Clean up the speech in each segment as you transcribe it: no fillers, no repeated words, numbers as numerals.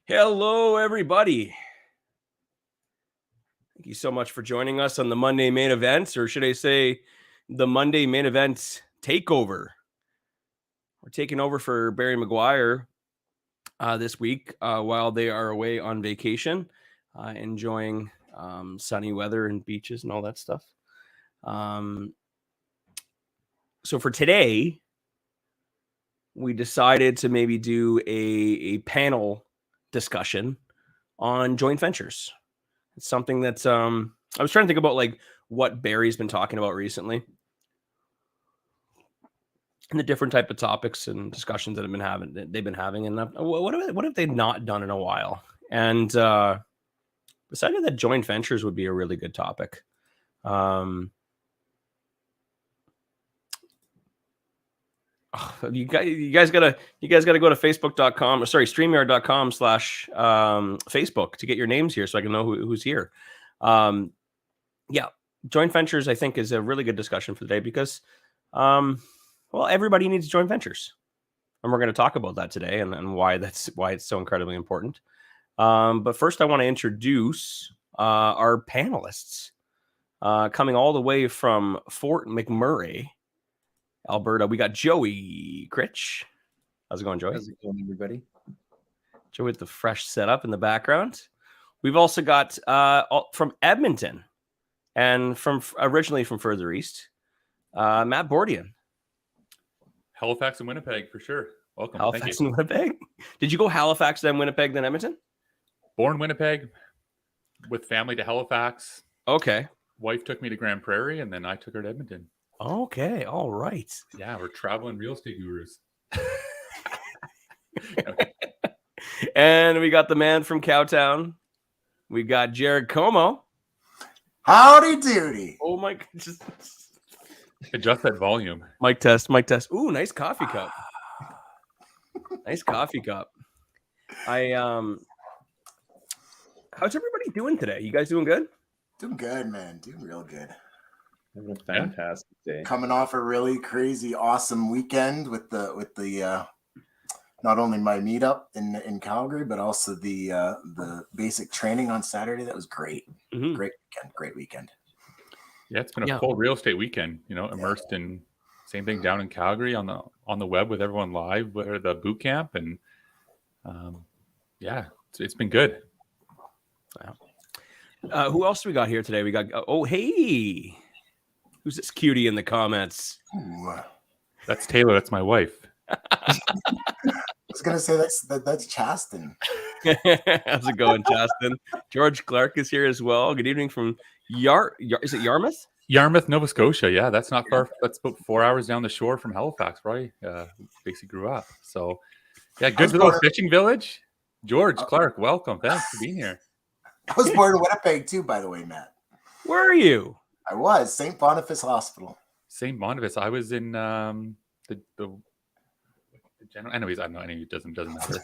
Hello, everybody. Thank you so much for joining us on the Monday main event, or should I say the Monday main event takeover. We're taking over for Barry Maguire this week while they are away on vacation, enjoying sunny weather and beaches and all that stuff. So for today, we decided to maybe do a panel discussion on joint ventures. It's something that's I was trying to think about like what Barry's been talking about recently and the different type of topics and discussions that they've been having, and what have they not done in a while? And decided that joint ventures would be a really good topic. You guys gotta go to facebook.com or StreamYard.com/Facebook to get your names here so I can know who's here. Yeah, joint ventures I think is a really good discussion for today because everybody needs joint ventures, and we're going to talk about that today and why it's so incredibly important. But first I want to introduce our panelists coming all the way from Fort McMurray, Alberta. We got Joey Critch. How's it going, Joey? How's it going, everybody? Joey with the fresh setup in the background. We've also got from Edmonton and originally from further east, Matt Bordian. Halifax and Winnipeg for sure. Welcome. Halifax and Winnipeg. Did you go Halifax, then Winnipeg, then Edmonton? Born Winnipeg, with family to Halifax. Okay. Wife took me to Grand Prairie, and then I took her to Edmonton. Okay, all right. Yeah, we're traveling real estate gurus. And we got the man from Cowtown. We got Jared Como. Howdy doody. Oh my! Just adjust that volume. Mic test. Ooh, nice coffee cup. Nice coffee cup. How's everybody doing today? You guys doing good? Doing good, man. Doing real good. Having a fantastic day. Coming off a really crazy, awesome weekend with the not only my meetup in Calgary, but also the basic training on Saturday. That was great. Mm-hmm. Great weekend. Yeah, it's been a full real estate weekend. Immersed in same thing down in Calgary on the web with everyone live with the boot camp, and it's been good. Wow. Who else we got here today? We got hey. Who's this cutie in the comments? Ooh. That's Taylor. That's my wife. I was gonna say that's Chasten. How's it going, Chasten? George Clark is here as well. Good evening from is it Yarmouth? Yarmouth, Nova Scotia. Yeah, that's not far. That's about 4 hours down the shore from Halifax, where I basically grew up. So, yeah, good little fishing village. George Clark, welcome. Thanks for being here. I was born in Winnipeg too, by the way, Matt. Where are you? I was St. Boniface Hospital. St. Boniface. I was in the general. Anyways, I don't know. It doesn't matter.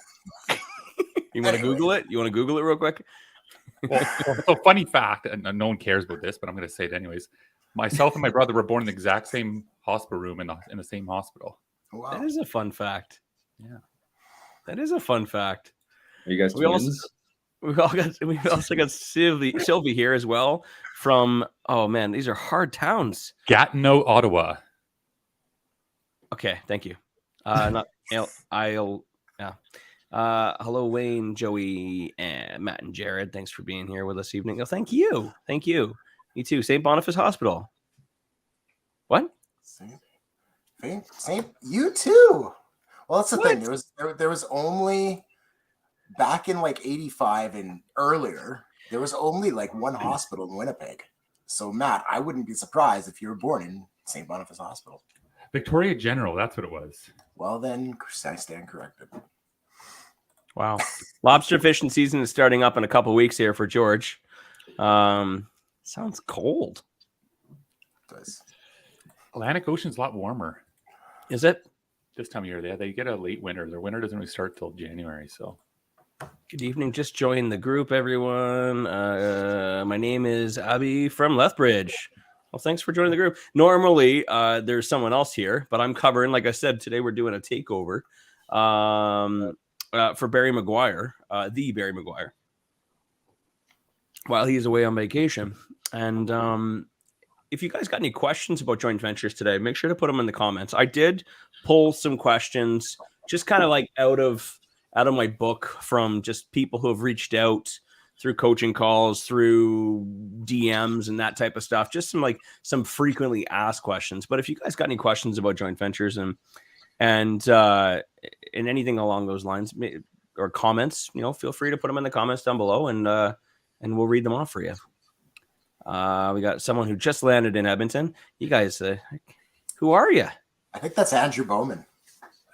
You want to Google it? You want to Google it real quick? Well, so funny fact, and no one cares about this, but I'm going to say it anyways. Myself and my brother were born in the exact same hospital room in the same hospital. Wow. That is a fun fact. Yeah, that is a fun fact. Are you guys twins? We've also got Sylvie here as well from, oh man, these are hard towns. Gatineau, Ottawa. Okay, thank you. Not I'll yeah. Hello, Wayne, Joey, and Matt and Jared. Thanks for being here with us evening. Oh, thank you. Me too. St. Boniface Hospital. What? Same. You too. Well, that's the thing. There was only back in like 85 and earlier, there was only like one hospital in Winnipeg. So, Matt, I wouldn't be surprised if you were born in St. Boniface Hospital. Victoria General, that's what it was. Well, then I stand corrected. Wow. Lobster fishing season is starting up in a couple weeks here for George. Sounds cold. It does. Atlantic Ocean's a lot warmer. Is it? This time of year, they get a late winter. Their winter doesn't really start till January, so. Good evening. Just joined the group, everyone. My name is Abby from Lethbridge. Well, thanks for joining the group. Normally, there's someone else here, but I'm covering. Like I said, today we're doing a takeover. for Barry Maguire, the Barry Maguire, while he's away on vacation. And if you guys got any questions about joint ventures today, make sure to put them in the comments. I did pull some questions, just kind of like out of my book, from just people who have reached out through coaching calls, through DMs and that type of stuff. Just some frequently asked questions. But if you guys got any questions about joint ventures and anything along those lines, or comments, feel free to put them in the comments down below, and we'll read them off for you. We got someone who just landed in Edmonton. You guys, who are you? I think that's Andrew Bowman.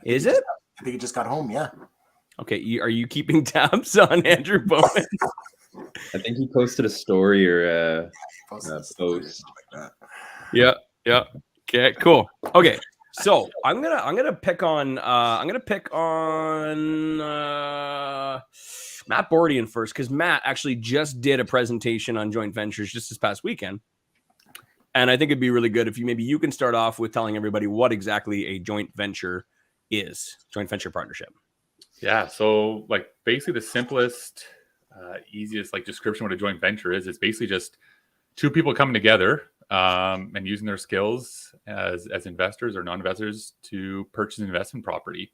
Is it? I think he just got home. Yeah. Okay. Are you keeping tabs on Andrew Bowman? I think he posted a story or a post. Like that. Yeah. Okay. Cool. Okay. So I'm gonna pick on Matt Bordian first, because Matt actually just did a presentation on joint ventures just this past weekend, and I think it'd be really good if you can start off with telling everybody what exactly a joint venture is, joint venture partnership. Yeah, so like basically the simplest, easiest description of what a joint venture is basically just two people coming together and using their skills as investors or non-investors to purchase an investment property.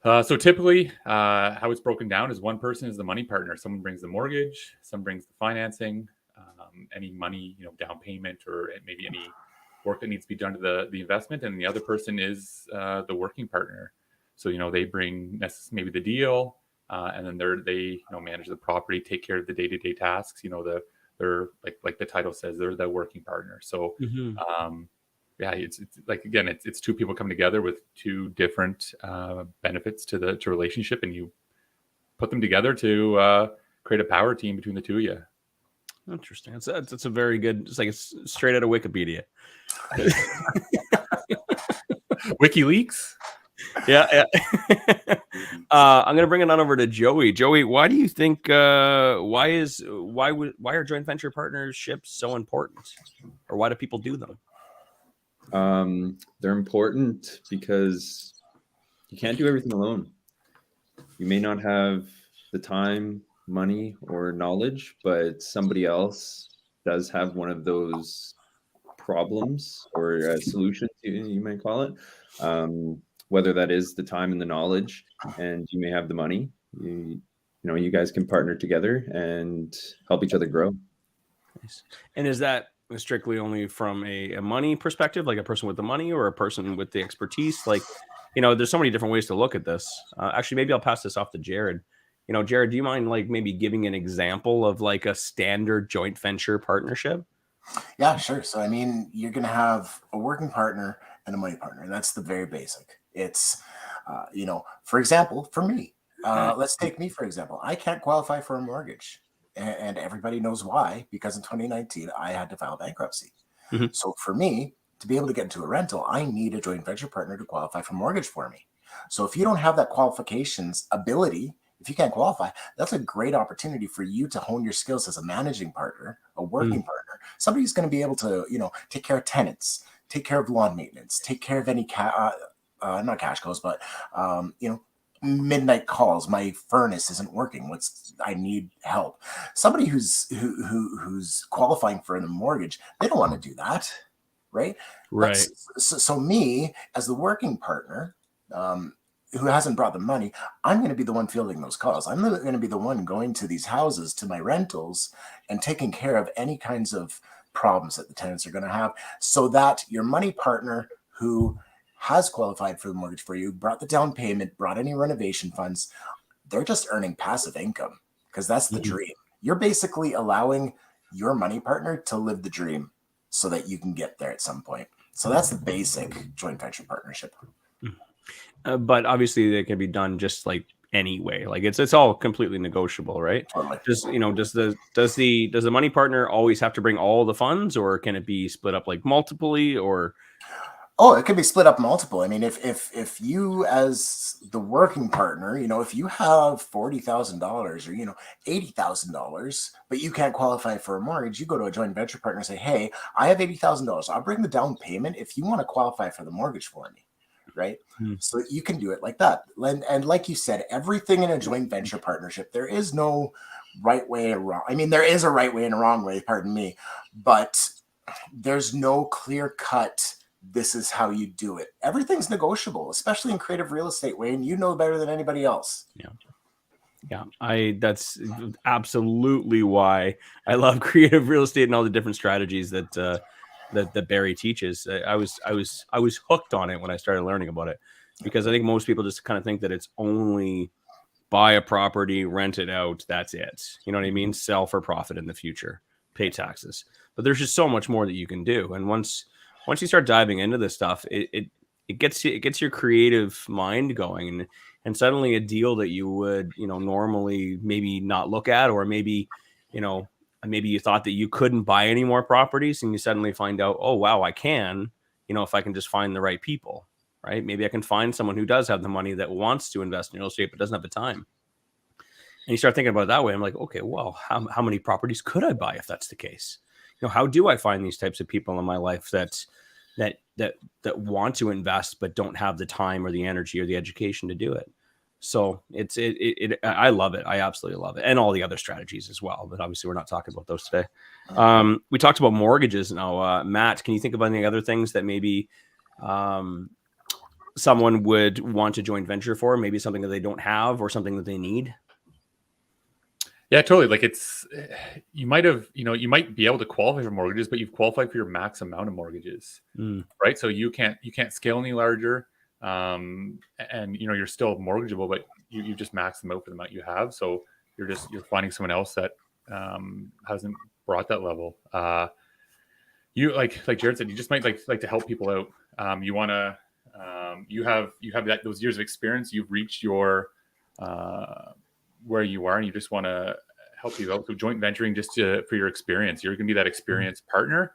So typically, how it's broken down is one person is the money partner. Someone brings the mortgage, some brings the financing, any money, down payment, or maybe any work that needs to be done to the investment, and the other person is the working partner. So they bring maybe the deal, and then they manage the property, take care of the day-to-day tasks. They're like the title says, they're the working partner. So it's two people coming together with two different benefits to relationship, and you put them together to create a power team between the two of you. Interesting. It's a very good. It's straight out of Wikipedia. WikiLeaks. Yeah. I'm gonna bring it on over to Joey. Joey, why do you think why are joint venture partnerships so important, or why do people do them? They're important because you can't do everything alone. You may not have the time, money, or knowledge, but somebody else does have one of those problems or solutions, you might call it. Whether that is the time and the knowledge, and you may have the money. You guys can partner together and help each other grow. Nice. And is that strictly only from a money perspective, like a person with the money or a person with the expertise? There's so many different ways to look at this. Actually, maybe I'll pass this off to Jared. Jared, do you mind maybe giving an example of a standard joint venture partnership? Yeah, sure. So, you're going to have a working partner and a money partner. That's the very basic. It's, for example, for me, let's take me, for example. I can't qualify for a mortgage, and everybody knows why, because in 2019, I had to file bankruptcy. Mm-hmm. So for me to be able to get into a rental, I need a joint venture partner to qualify for mortgage for me. So if you don't have that qualifications ability, if you can't qualify, that's a great opportunity for you to hone your skills as a managing partner, a working partner, somebody who's going to be able to, take care of tenants, take care of lawn maintenance, take care of any not cash calls, but midnight calls. My furnace isn't working. I need help. Somebody who's qualifying for a mortgage, they don't want to do that, right? Right. So me as the working partner, who hasn't brought the money, I'm going to be the one fielding those calls. I'm going to be the one going to these houses, to my rentals, and taking care of any kinds of problems that the tenants are going to have, so that your money partner who has qualified for the mortgage for you, brought the down payment, brought any renovation funds, they're just earning passive income, because that's the dream. You're basically allowing your money partner to live the dream so that you can get there at some point. So that's the basic joint venture partnership. But obviously they can be done just anyway. It's all completely negotiable, right? Totally. Just does the money partner always have to bring all the funds, or can it be split up multiply, or? Oh, it can be split up multiple. If you as the working partner, if you have $40,000 or $80,000, but you can't qualify for a mortgage, you go to a joint venture partner and say, "Hey, I have $80,000. I'll bring the down payment if you want to qualify for the mortgage for me." right? Hmm. So you can do it like that. And like you said, everything in a joint venture partnership, there is no right way or wrong. I mean, there is a right way and a wrong way, pardon me, but there's no clear cut, this is how you do it. Everything's negotiable, especially in creative real estate, Wayne. You know better than anybody else. Yeah, that's absolutely why I love creative real estate and all the different strategies that that Barry teaches. I was hooked on it when I started learning about it, because I think most people just kind of think that it's only buy a property, rent it out, that's it. You know what I mean? Sell for profit in the future, pay taxes. But there's just so much more that you can do. And once you start diving into this stuff, it gets your creative mind going, and suddenly a deal that you would, normally maybe not look at, or maybe you thought that you couldn't buy any more properties, and you suddenly find out, oh wow, I can, if I can just find the right people, right? Maybe I can find someone who does have the money that wants to invest in real estate but doesn't have the time. And you start thinking about it that way. I'm like, okay, well, how many properties could I buy if that's the case? How do I find these types of people in my life that want to invest but don't have the time or the energy or the education to do it? So I love it. I absolutely love it. And all the other strategies as well. But obviously we're not talking about those today. We talked about mortgages now. Matt, can you think of any other things that maybe someone would want to joint venture for? Maybe something that they don't have or something that they need? Yeah, totally. Like you might be able to qualify for mortgages, but you've qualified for your max amount of mortgages, right? So you can't scale any larger. And you're still mortgageable, but you just max them out for the amount you have. So you're finding someone else that hasn't brought that level. You like Jared said, you just might like to help people out. You want to you have those years of experience. You've reached your where you are, and you just want to help you out. So joint venturing for your experience. You're going to be that experienced partner,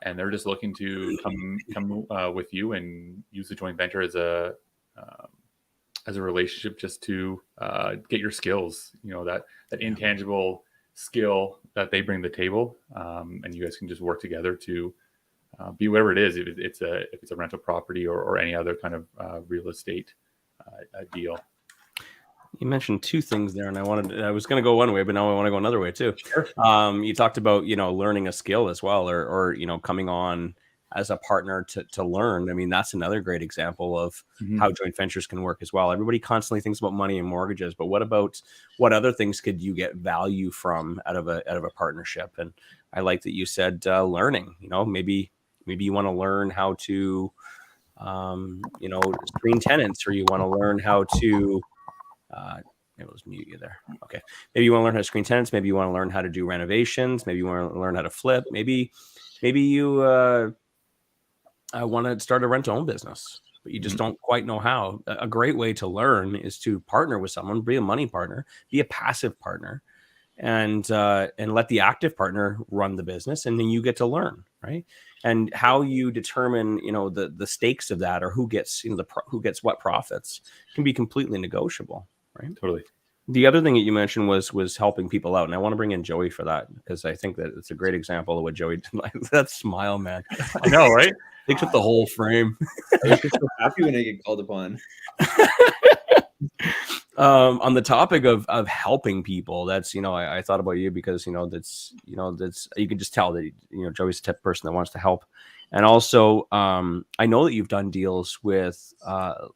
and they're just looking to come with you and use the joint venture as a relationship, just to get your skills. That intangible skill that they bring to the table, and you guys can just work together to be whatever it is. If it's a rental property or any other kind of real estate deal. You mentioned two things there, and I was going to go one way, but now I want to go another way too. Sure. You talked about, learning a skill as well, or coming on as a partner to learn. I mean, that's another great example of how joint ventures can work as well. Everybody constantly thinks about money and mortgages, but what other things could you get value from out of a partnership? And I like that you said learning. Maybe you want to learn how to screen tenants, or you want to learn how to it was mute you there. Okay. Maybe you want to learn how to screen tenants. Maybe you want to learn how to do renovations. Maybe you want to learn how to flip. Maybe you want to start a rent-to-own business, but you just don't quite know how. A great way to learn is to partner with someone, be a money partner, be a passive partner, and let the active partner run the business, and then you get to learn, right? And how you determine, the stakes of that, or who gets, who gets what profits, can be completely negotiable, right? Totally. The other thing that you mentioned was helping people out, and I want to bring in Joey for that, because I think that it's a great example of what Joey did. That smile, man. I know, right? They took the whole frame. I was just so happy when I get called upon. On the topic of helping people, that's, I thought about you because, that's you can just tell that, Joey's the type of person that wants to help. And also, I know that you've done deals with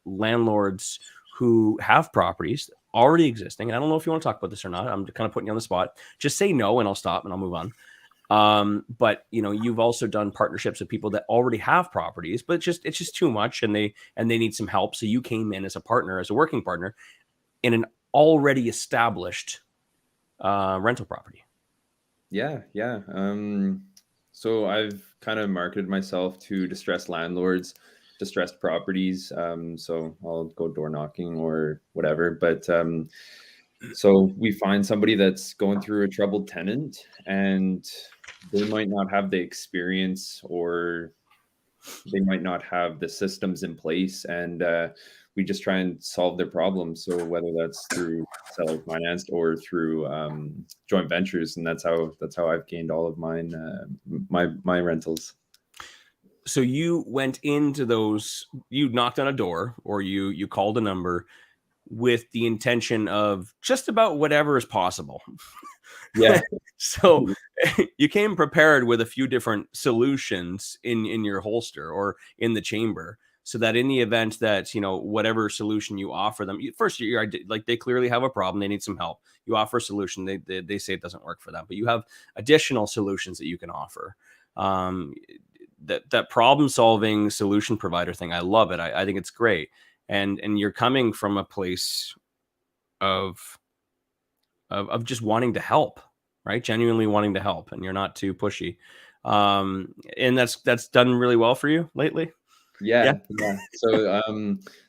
landlords who have properties already existing. And I don't know if you want to talk about this or not. I'm kind of putting you on the spot. Just say no and I'll stop and I'll move on. But you've also done partnerships with people that already have properties, but it's just too much, and they need some help. So you came in as a partner, as a working partner, in an already established rental property. Yeah. So I've kind of marketed myself to distressed landlords, distressed properties. So I'll go door knocking or whatever. But so we find somebody that's going through a troubled tenant, and they might not have the experience, or they might not have the systems in place, and we just try and solve their problems. So whether that's through seller financed or through joint ventures, and that's how I've gained all of mine, my rentals. so you went into those, you knocked on a door or you called a number with the intention of just about whatever is possible. Yeah. So you came prepared with a few different solutions in your holster or in the chamber, so that in the event that, you know, whatever solution you offer them, first you're like, they clearly have a problem, they need some help. You offer a solution, they say it doesn't work for them, but you have additional solutions that you can offer. Um, that problem solving solution provider thing, I love it. I think it's great, and you're coming from a place of just wanting to help, right? Genuinely wanting to help, and you're not too pushy. And that's done really well for you lately. Yeah. Yeah. So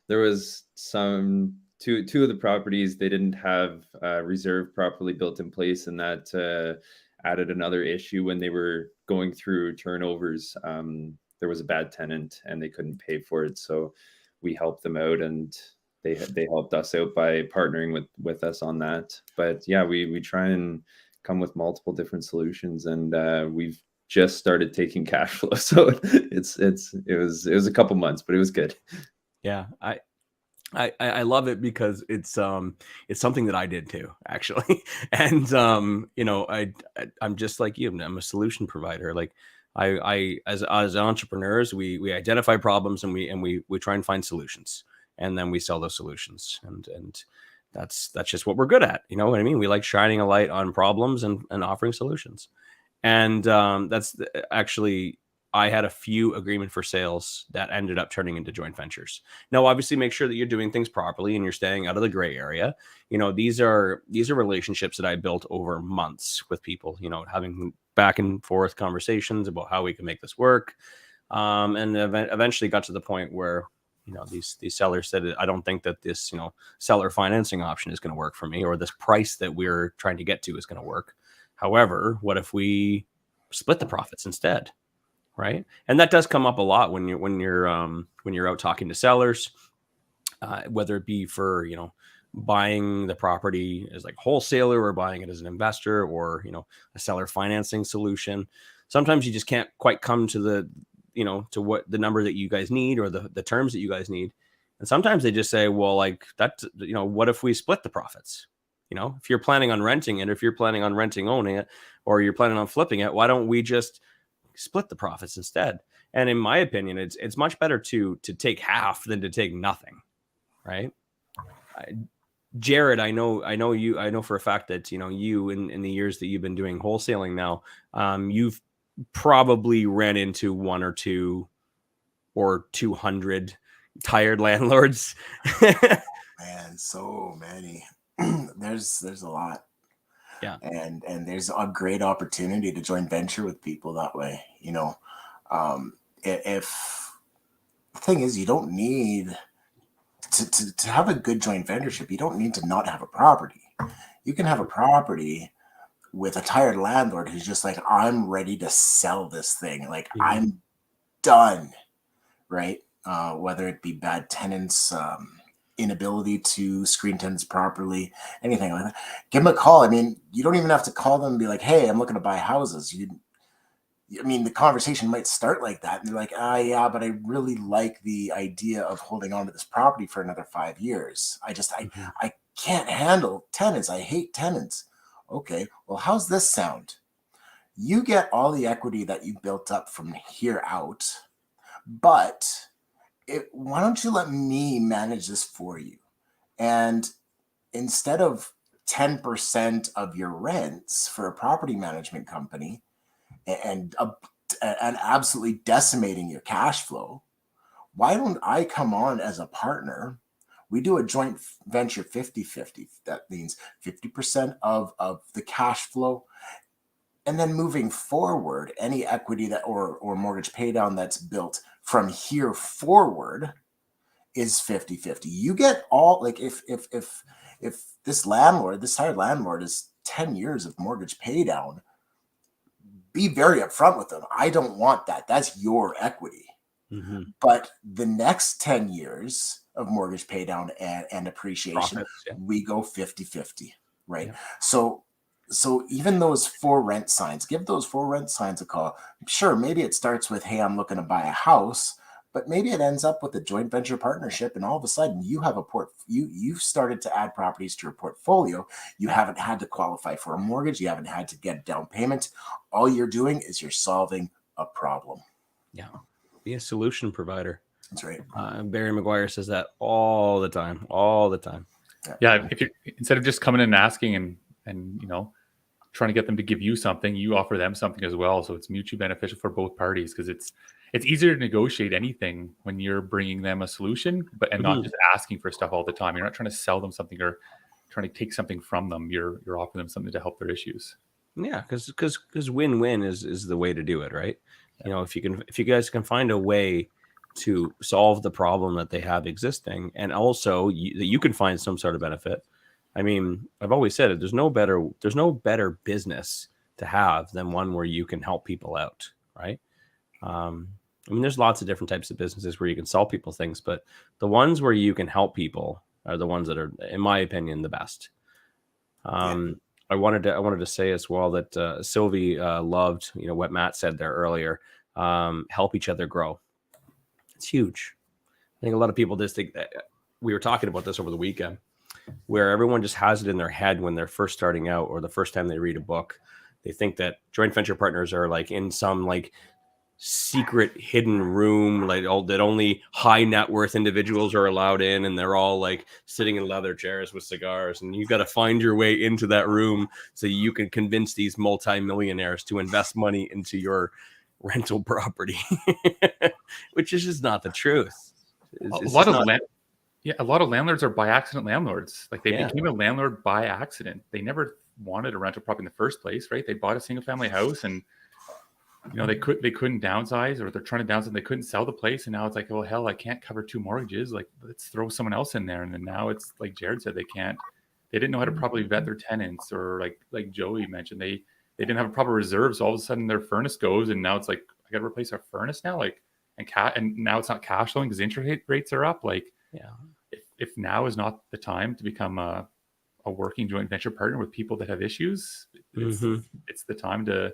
there was some two of the properties, they didn't have reserve properly built in place, and that added another issue when they were going through turnovers. There was a bad tenant and they couldn't pay for it, so we helped them out, and they helped us out by partnering with us on that. But yeah, we try and come with multiple different solutions, and we've just started taking cash flow, so it was a couple months, but it was good. Yeah, I love it because it's something that I did too, actually. And you know, I'm just like you. I'm a solution provider. Like I as entrepreneurs, we identify problems, and we try and find solutions, and then we sell those solutions, and that's just what we're good at. You know what I mean? We like shining a light on problems and offering solutions. And actually, I had a few agreement for sales that ended up turning into joint ventures. Now, obviously, make sure that you're doing things properly and you're staying out of the gray area. You know, these are relationships that I built over months with people. You know, having back and forth conversations about how we can make this work, and eventually got to the point where, you know, these sellers said, I don't think that this, you know, seller financing option is going to work for me, or this price that we're trying to get to is going to work. However, what if we split the profits instead, right? And that does come up a lot when you're out talking to sellers, whether it be for, you know, buying the property as like wholesaler, or buying it as an investor, or, you know, a seller financing solution. Sometimes you just can't quite come to the, you know, to what the number that you guys need, or the terms that you guys need. And sometimes they just say, well, like that, you know, what if we split the profits? You know, if you're planning on renting it, if you're planning on owning it, or you're planning on flipping it, why don't we just split the profits instead? And in my opinion, it's much better to take half than to take nothing, right? Jared, I know for a fact that, you know, you in the years that you've been doing wholesaling now, you've probably ran into one or two or 200 tired landlords. Man, so many. There's a lot. Yeah. And there's a great opportunity to joint venture with people that way. You know, if the thing is, you don't need to have a good joint ventureship. You don't need to not have a property. You can have a property with a tired landlord who's just like, I'm ready to sell this thing. Like, I'm done. Right. Whether it be bad tenants, inability to screen tenants properly, anything like that, give them a call. I mean, you don't even have to call them and be like, hey, I'm looking to buy houses. I mean, the conversation might start like that. And they're like, yeah, but I really like the idea of holding on to this property for another 5 years. I can't handle tenants. I hate tenants. Okay, well, how's this sound? You get all the equity that you built up from here out, but why don't you let me manage this for you? And instead of 10% of your rents for a property management company and absolutely decimating your cash flow, why don't I come on as a partner? We do a joint venture 50-50. That means 50% of the cash flow. And then moving forward, any equity that or mortgage pay down that's built from here forward is 50-50. You get all, like, if this tired landlord is 10 years of mortgage pay down, be very upfront with them. I don't want that. That's your equity. Mm-hmm. But the next 10 years of mortgage pay down and appreciation, Profits, yeah. we go 50-50, right? Yeah. So So even those for rent signs, give those for rent signs a call. Sure, maybe it starts with, hey, I'm looking to buy a house, but maybe it ends up with a joint venture partnership, and all of a sudden you have you've started to add properties to your portfolio. You haven't had to qualify for a mortgage, you haven't had to get a down payment. All you're doing is you're solving a problem. Yeah. Be a solution provider. That's right. Barry McGuire says that all the time. Yeah, if you instead of just coming in and asking and trying to get them to give you something, you offer them something as well. So it's mutually beneficial for both parties, because it's easier to negotiate anything when you're bringing them a solution, and not just asking for stuff all the time. You're not trying to sell them something or trying to take something from them. You're offering them something to help their issues. Yeah, because win-win is the way to do it, right? Yeah. If you guys can find a way to solve the problem that they have existing, and also that you can find some sort of benefit. I mean, I've always said it. There's no better business to have than one where you can help people out, right? I mean, there's lots of different types of businesses where you can sell people things, but the ones where you can help people are the ones that are, in my opinion, the best. I wanted to say as well that Sylvie loved, what Matt said there earlier. Help each other grow. It's huge. I think a lot of people just think that we were talking about this over the weekend, where everyone just has it in their head when they're first starting out or the first time they read a book. They think that joint venture partners are like in some like secret hidden room, like that only high net worth individuals are allowed in, and they're all like sitting in leather chairs with cigars, and you got to find your way into that room so you can convince these multimillionaires to invest money into your rental property, which is just not the truth. A lot of landlords are by accident landlords. Like they became a landlord by accident. They never wanted a rental property in the first place, right? They bought a single family house, and they couldn't downsize, or they're trying to downsize. They couldn't sell the place, and now it's like, oh hell, I can't cover 2 mortgages. Like, let's throw someone else in there. And then now it's like Jared said, they didn't know how to properly vet their tenants, or like Joey mentioned, they didn't have a proper reserve. So all of a sudden their furnace goes, and now it's like, I got to replace our furnace now. Like, and now it's not cash flowing because interest rates are up. Like, if now is not the time to become a working joint venture partner with people that have issues, it's the time to,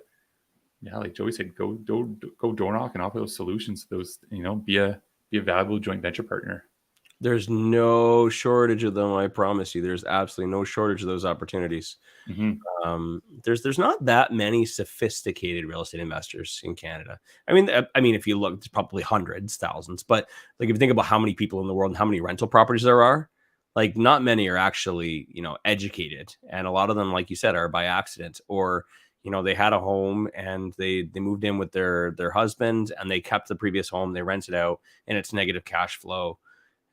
like Joey said, go door knock and offer those solutions. Those, be a valuable joint venture partner. There's no shortage of them. I promise you, there's absolutely no shortage of those opportunities. There's not that many sophisticated real estate investors in Canada. I mean, if you look, there's probably hundreds, thousands. But like, if you think about how many people in the world and how many rental properties there are, like, not many are actually, educated, and a lot of them, like you said, are by accident, or they had a home and they moved in with their husband, and they kept the previous home, they rented out, and it's negative cash flow.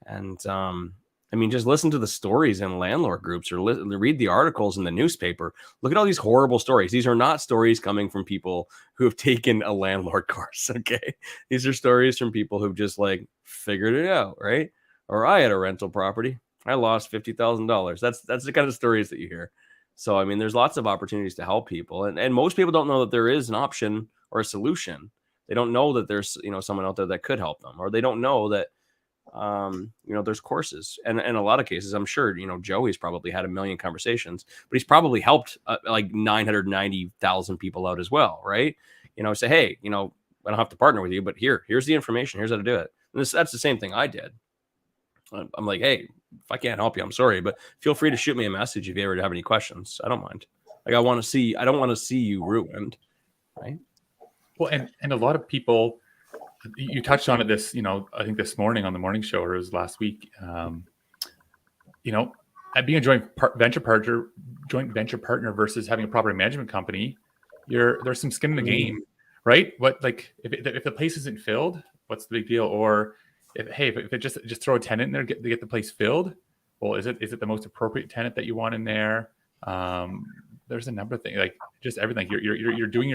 And I mean, just listen to the stories in landlord groups, or read the articles in the newspaper. Look at all these horrible stories. These are not stories coming from people who have taken a landlord course. Okay. These are stories from people who've just like figured it out. Right. Or I had a rental property. I lost $50,000. That's the kind of stories that you hear. So, I mean, there's lots of opportunities to help people. And most people don't know that there is an option or a solution. They don't know that there's, someone out there that could help them, or they don't know that, there's courses. And in a lot of cases, I'm sure, Joey's probably had a million conversations, but he's probably helped like 990,000 people out as well. Right. Say, hey, I don't have to partner with you, but here's the information. Here's how to do it. And that's the same thing I did. I'm like, hey, if I can't help you, I'm sorry, but feel free to shoot me a message if you ever have any questions. I don't mind. Like, I don't want to see you ruined. Right. Well, and a lot of people, you touched on it this, I think this morning on the morning show, or it was last week, at being a joint venture partner versus having a property management company, there's some skin in the game, right? What, like, if the place isn't filled, what's the big deal? Or if it just throw a tenant in there to get the place filled. Well, is it the most appropriate tenant that you want in there? There's a number of things, like just everything. You're doing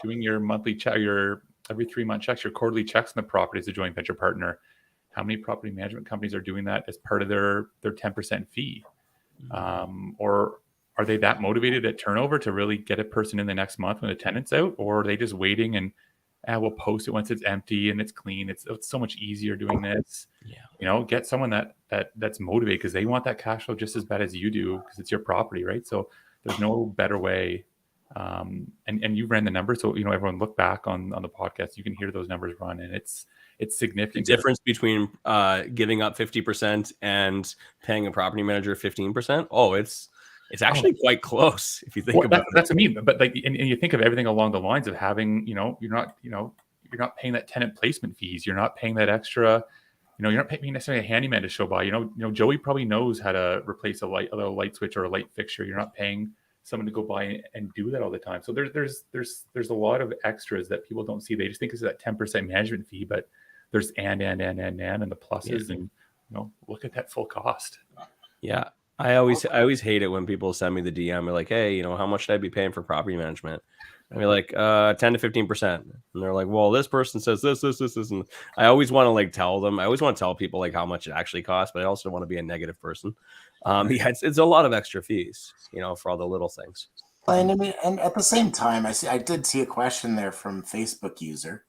your monthly check, your every 3-month checks, your quarterly checks on the property as a joint venture partner. How many property management companies are doing that as part of their 10% fee? Or are they that motivated at turnover to really get a person in the next month when the tenant's out? Or are they just waiting and we'll post it once it's empty and it's clean? It's so much easier doing this. Get someone that's motivated because they want that cash flow just as bad as you do, because it's your property, right? So There's no better way. And you ran the numbers, so everyone look back on the podcast. You can hear those numbers run, and it's significant. The difference between giving up 50% and paying a property manager 15%. Oh, it's actually quite close if you think about it. That's what I mean. But like, and you think of everything along the lines of having, you're not paying that tenant placement fees. You're not paying that extra. You're not paying necessarily a handyman to show by. Joey probably knows how to replace a light switch or a light fixture. You're not paying someone to go by and do that all the time. So there's a lot of extras that people don't see. They just think it's that 10% management fee, but there's and the pluses, and look at that full cost. Yeah. I always hate it when people send me the DM. They're like, hey, how much should I be paying for property management? And we're like, 10 to 15%. And they're like, well, this person says this. And I always want to like tell them, I always want to tell people like how much it actually costs, but I also don't want to be a negative person. Yeah, it's a lot of extra fees, for all the little things. And at the same time, I did see a question there from Facebook user.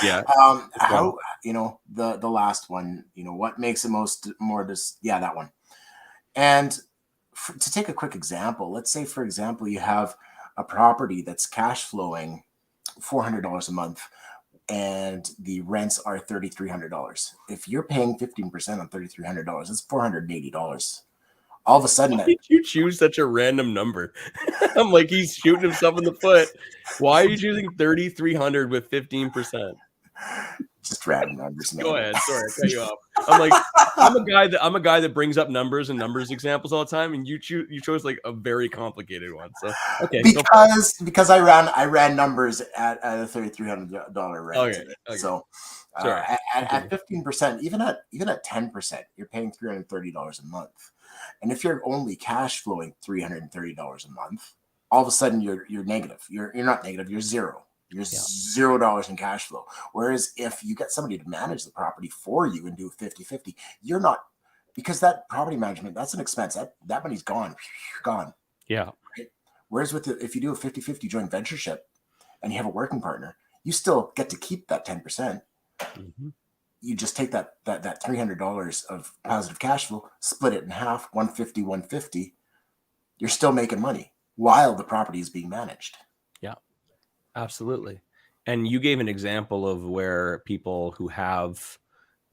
Yeah. How the last one, what makes it that one. And to take a quick example, let's say, for example, you have a property that's cash flowing $400 a month, and the rents are $3,300. If you're paying 15% on $3,300, it's $480. All of a sudden, why did you choose such a random number? I'm like, he's shooting himself in the foot. Why are you choosing 3,300 with 15%? Just random numbers. Go ahead. Sorry, I cut you off. I'm like, I'm a guy that brings up numbers and numbers examples all the time, and you chose like a very complicated one. So okay, because I ran numbers at a $3,300 rent. Okay. So at 15%, even at 10%, you're paying $330 a month. And if you're only cash flowing $330 a month, all of a sudden you're negative. You're not negative. You're zero. You're $0 in cash flow. Whereas if you get somebody to manage the property for you and do 50-50, you're not, because that property management, that's an expense. That money's gone. Yeah. Right? Whereas if you do a 50-50 joint ventureship and you have a working partner, you still get to keep that 10%. Mm-hmm. You just take that $300 of positive cash flow, split it in half, 150. You're still making money while the property is being managed. Yeah, absolutely. And you gave an example of where people who have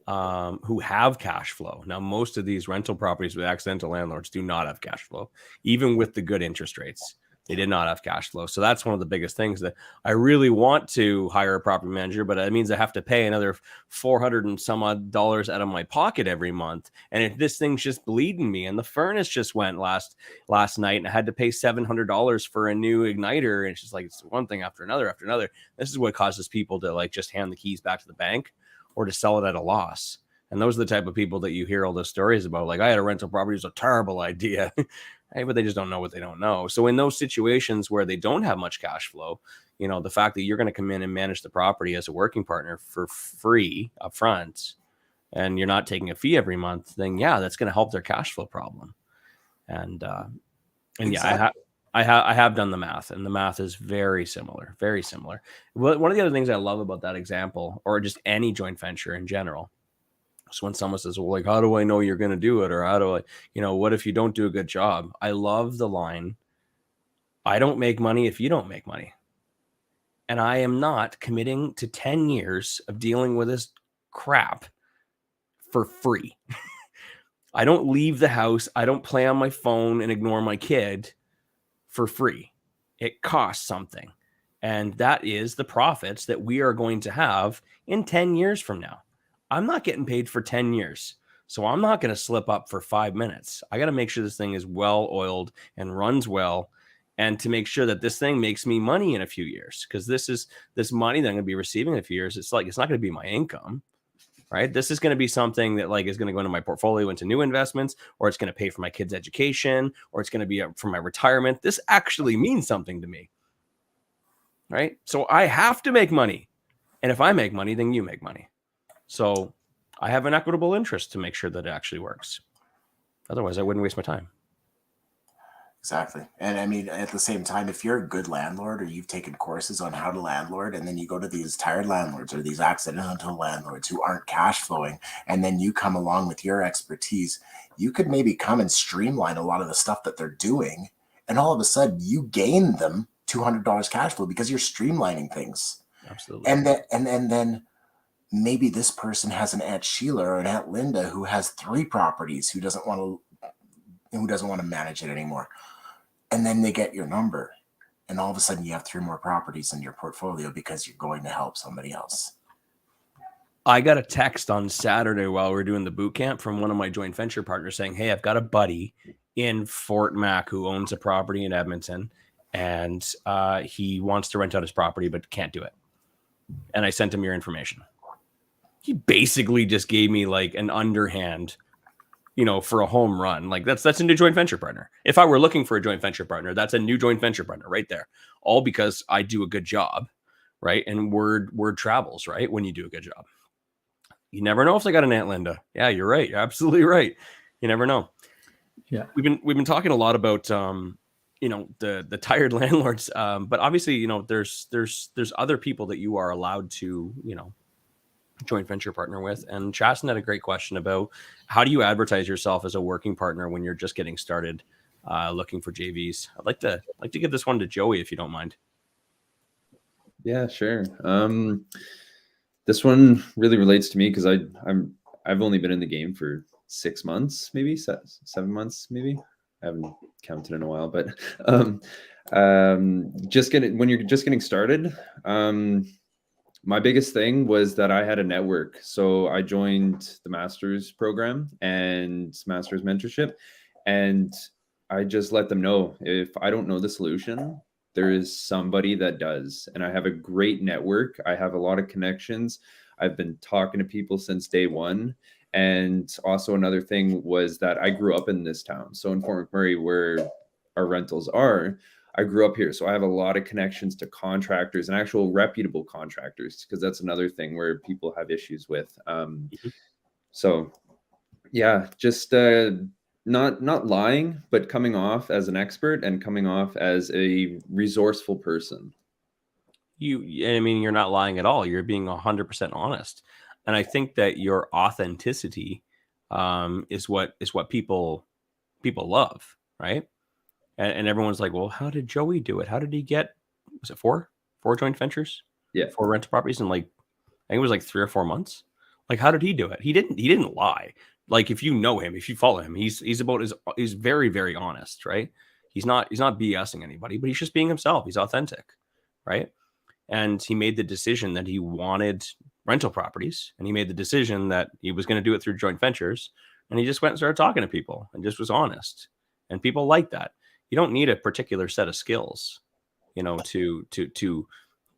cash flow. Now, most of these rental properties with accidental landlords do not have cash flow, even with the good interest rates. They did not have cash flow. So that's one of the biggest things that I really want to hire a property manager, but it means I have to pay another $400 and some odd out of my pocket every month. And if this thing's just bleeding me, and the furnace just went last night, and I had to pay $700 for a new igniter, and it's just like, it's one thing after another. This is what causes people to like just hand the keys back to the bank or to sell it at a loss. And those are the type of people that you hear all those stories about. Like, I had a rental property, it was a terrible idea. Hey, but they just don't know what they don't know. So in those situations where they don't have much cash flow, the fact that you're going to come in and manage the property as a working partner for free up front, and you're not taking a fee every month, then yeah, that's going to help their cash flow problem. And exactly. Yeah, I have done the math, and the math is very similar. One of the other things I love about that example, or just any joint venture in general, so when someone says, well, like, how do I know you're going to do it? Or how do I, what if you don't do a good job? I love the line, I don't make money if you don't make money. And I am not committing to 10 years of dealing with this crap for free. I don't leave the house. I don't play on my phone and ignore my kid for free. It costs something. And that is the profits that we are going to have in 10 years from now. I'm not getting paid for 10 years. So I'm not going to slip up for 5 minutes. I got to make sure this thing is well oiled and runs well, and to make sure that this thing makes me money in a few years, because this money that I'm going to be receiving in a few years. It's not going to be my income, right? This is going to be something that like is going to go into my portfolio, into new investments, or it's going to pay for my kids' education, or it's going to be for my retirement. This actually means something to me, right? So I have to make money. And if I make money, then you make money. So I have an equitable interest to make sure that it actually works. Otherwise, I wouldn't waste my time. Exactly. And I mean, at the same time, if you're a good landlord, or you've taken courses on how to landlord, and then you go to these tired landlords or these accidental landlords who aren't cash flowing, and then you come along with your expertise, you could maybe come and streamline a lot of the stuff that they're doing and all of a sudden you gain them $200 cash flow because you're streamlining things. Absolutely. And then maybe this person has an Aunt Sheila or an Aunt Linda who has 3 properties who doesn't want to manage it anymore. And then they get your number. And all of a sudden you have 3 more properties in your portfolio because you're going to help somebody else. I got a text on Saturday while we were doing the boot camp from one of my joint venture partners saying, hey, I've got a buddy in Fort Mac who owns a property in Edmonton, and he wants to rent out his property but can't do it. And I sent him your information. He basically just gave me like an underhand, for a home run. Like that's a new joint venture partner. If I were looking for a joint venture partner, that's a new joint venture partner right there. All because I do a good job, right? And word travels, right? When you do a good job. You never know if they got an Aunt Linda. Yeah, you're right. You're absolutely right. You never know. Yeah. We've been talking a lot about the tired landlords, but obviously, there's other people that you are allowed to, joint venture partner with. And Chasten had a great question about how do you advertise yourself as a working partner when you're just getting started looking for JVs. I'd like to give this one to Joey, if you don't mind. Yeah, sure. This one really relates to me because I've only been in the game for 6 months, maybe 7 months, maybe. I haven't counted in a while, but when you're just getting started, my biggest thing was that I had a network. So I joined the master's program and master's mentorship, and I just let them know if I don't know the solution, there is somebody that does. And I have a great network. I have a lot of connections. I've been talking to people since day one. And also another thing was that I grew up in this town. So in Fort McMurray, where our rentals are, I grew up here. So I have a lot of connections to contractors and actual reputable contractors, because that's another thing where people have issues with. So yeah, just not lying, but coming off as an expert and coming off as a resourceful person. You're not lying at all. You're being 100% honest. And I think that your authenticity is what people love, right? And everyone's like, well, how did Joey do it? How did he get, was it 4 joint ventures? Yeah. 4 rental properties in like, I think it was like 3 or 4 months. Like, how did he do it? He didn't lie. Like, if you know him, if you follow him, he's very, very honest, right? He's not BSing anybody, but he's just being himself. He's authentic, right? And he made the decision that he wanted rental properties, and he made the decision that he was going to do it through joint ventures, and he just went and started talking to people and just was honest. And people like that. You don't need a particular set of skills, to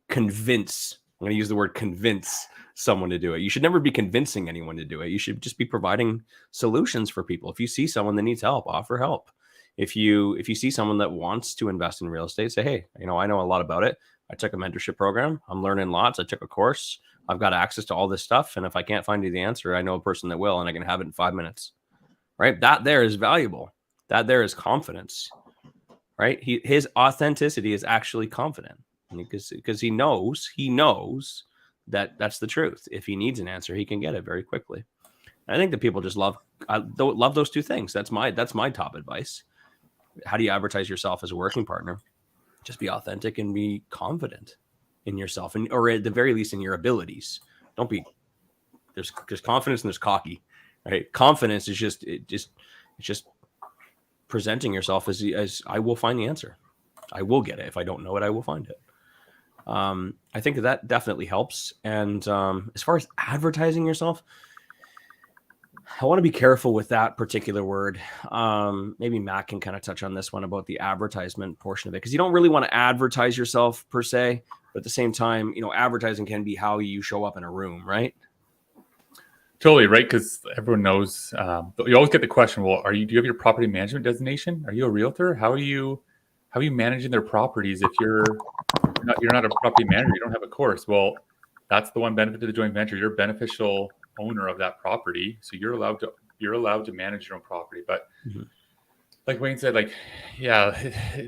convince. I'm going to use the word convince someone to do it. You should never be convincing anyone to do it. You should just be providing solutions for people. If you see someone that needs help, offer help. If you see someone that wants to invest in real estate, say, hey, I know a lot about it. I took a mentorship program. I'm learning lots. I took a course. I've got access to all this stuff. And if I can't find you the answer, I know a person that will, and I can have it in 5 minutes, right? That there is valuable. That there is confidence, right? His authenticity is actually confident, because he knows that that's the truth. If he needs an answer, he can get it very quickly. And I think that people just love those two things. That's my top advice. How do you advertise yourself as a working partner? Just be authentic and be confident in yourself, or at the very least in your abilities. Don't be there's confidence and there's cocky, right? Confidence is just presenting yourself as I will find the answer. I will get it. If I don't know it, I will find it. I think that definitely helps. And as far as advertising yourself, I want to be careful with that particular word. Maybe Matt can kind of touch on this one about the advertisement portion of it, because you don't really want to advertise yourself per se, but at the same time, advertising can be how you show up in a room, right? Totally right, because everyone knows. You always get the question, well, do you have your property management designation? Are you a realtor? How are you managing their properties if you're not a property manager? You don't have a course. Well, that's the one benefit to the joint venture. You're a beneficial owner of that property, so you're allowed to manage your own property. But like Wayne said,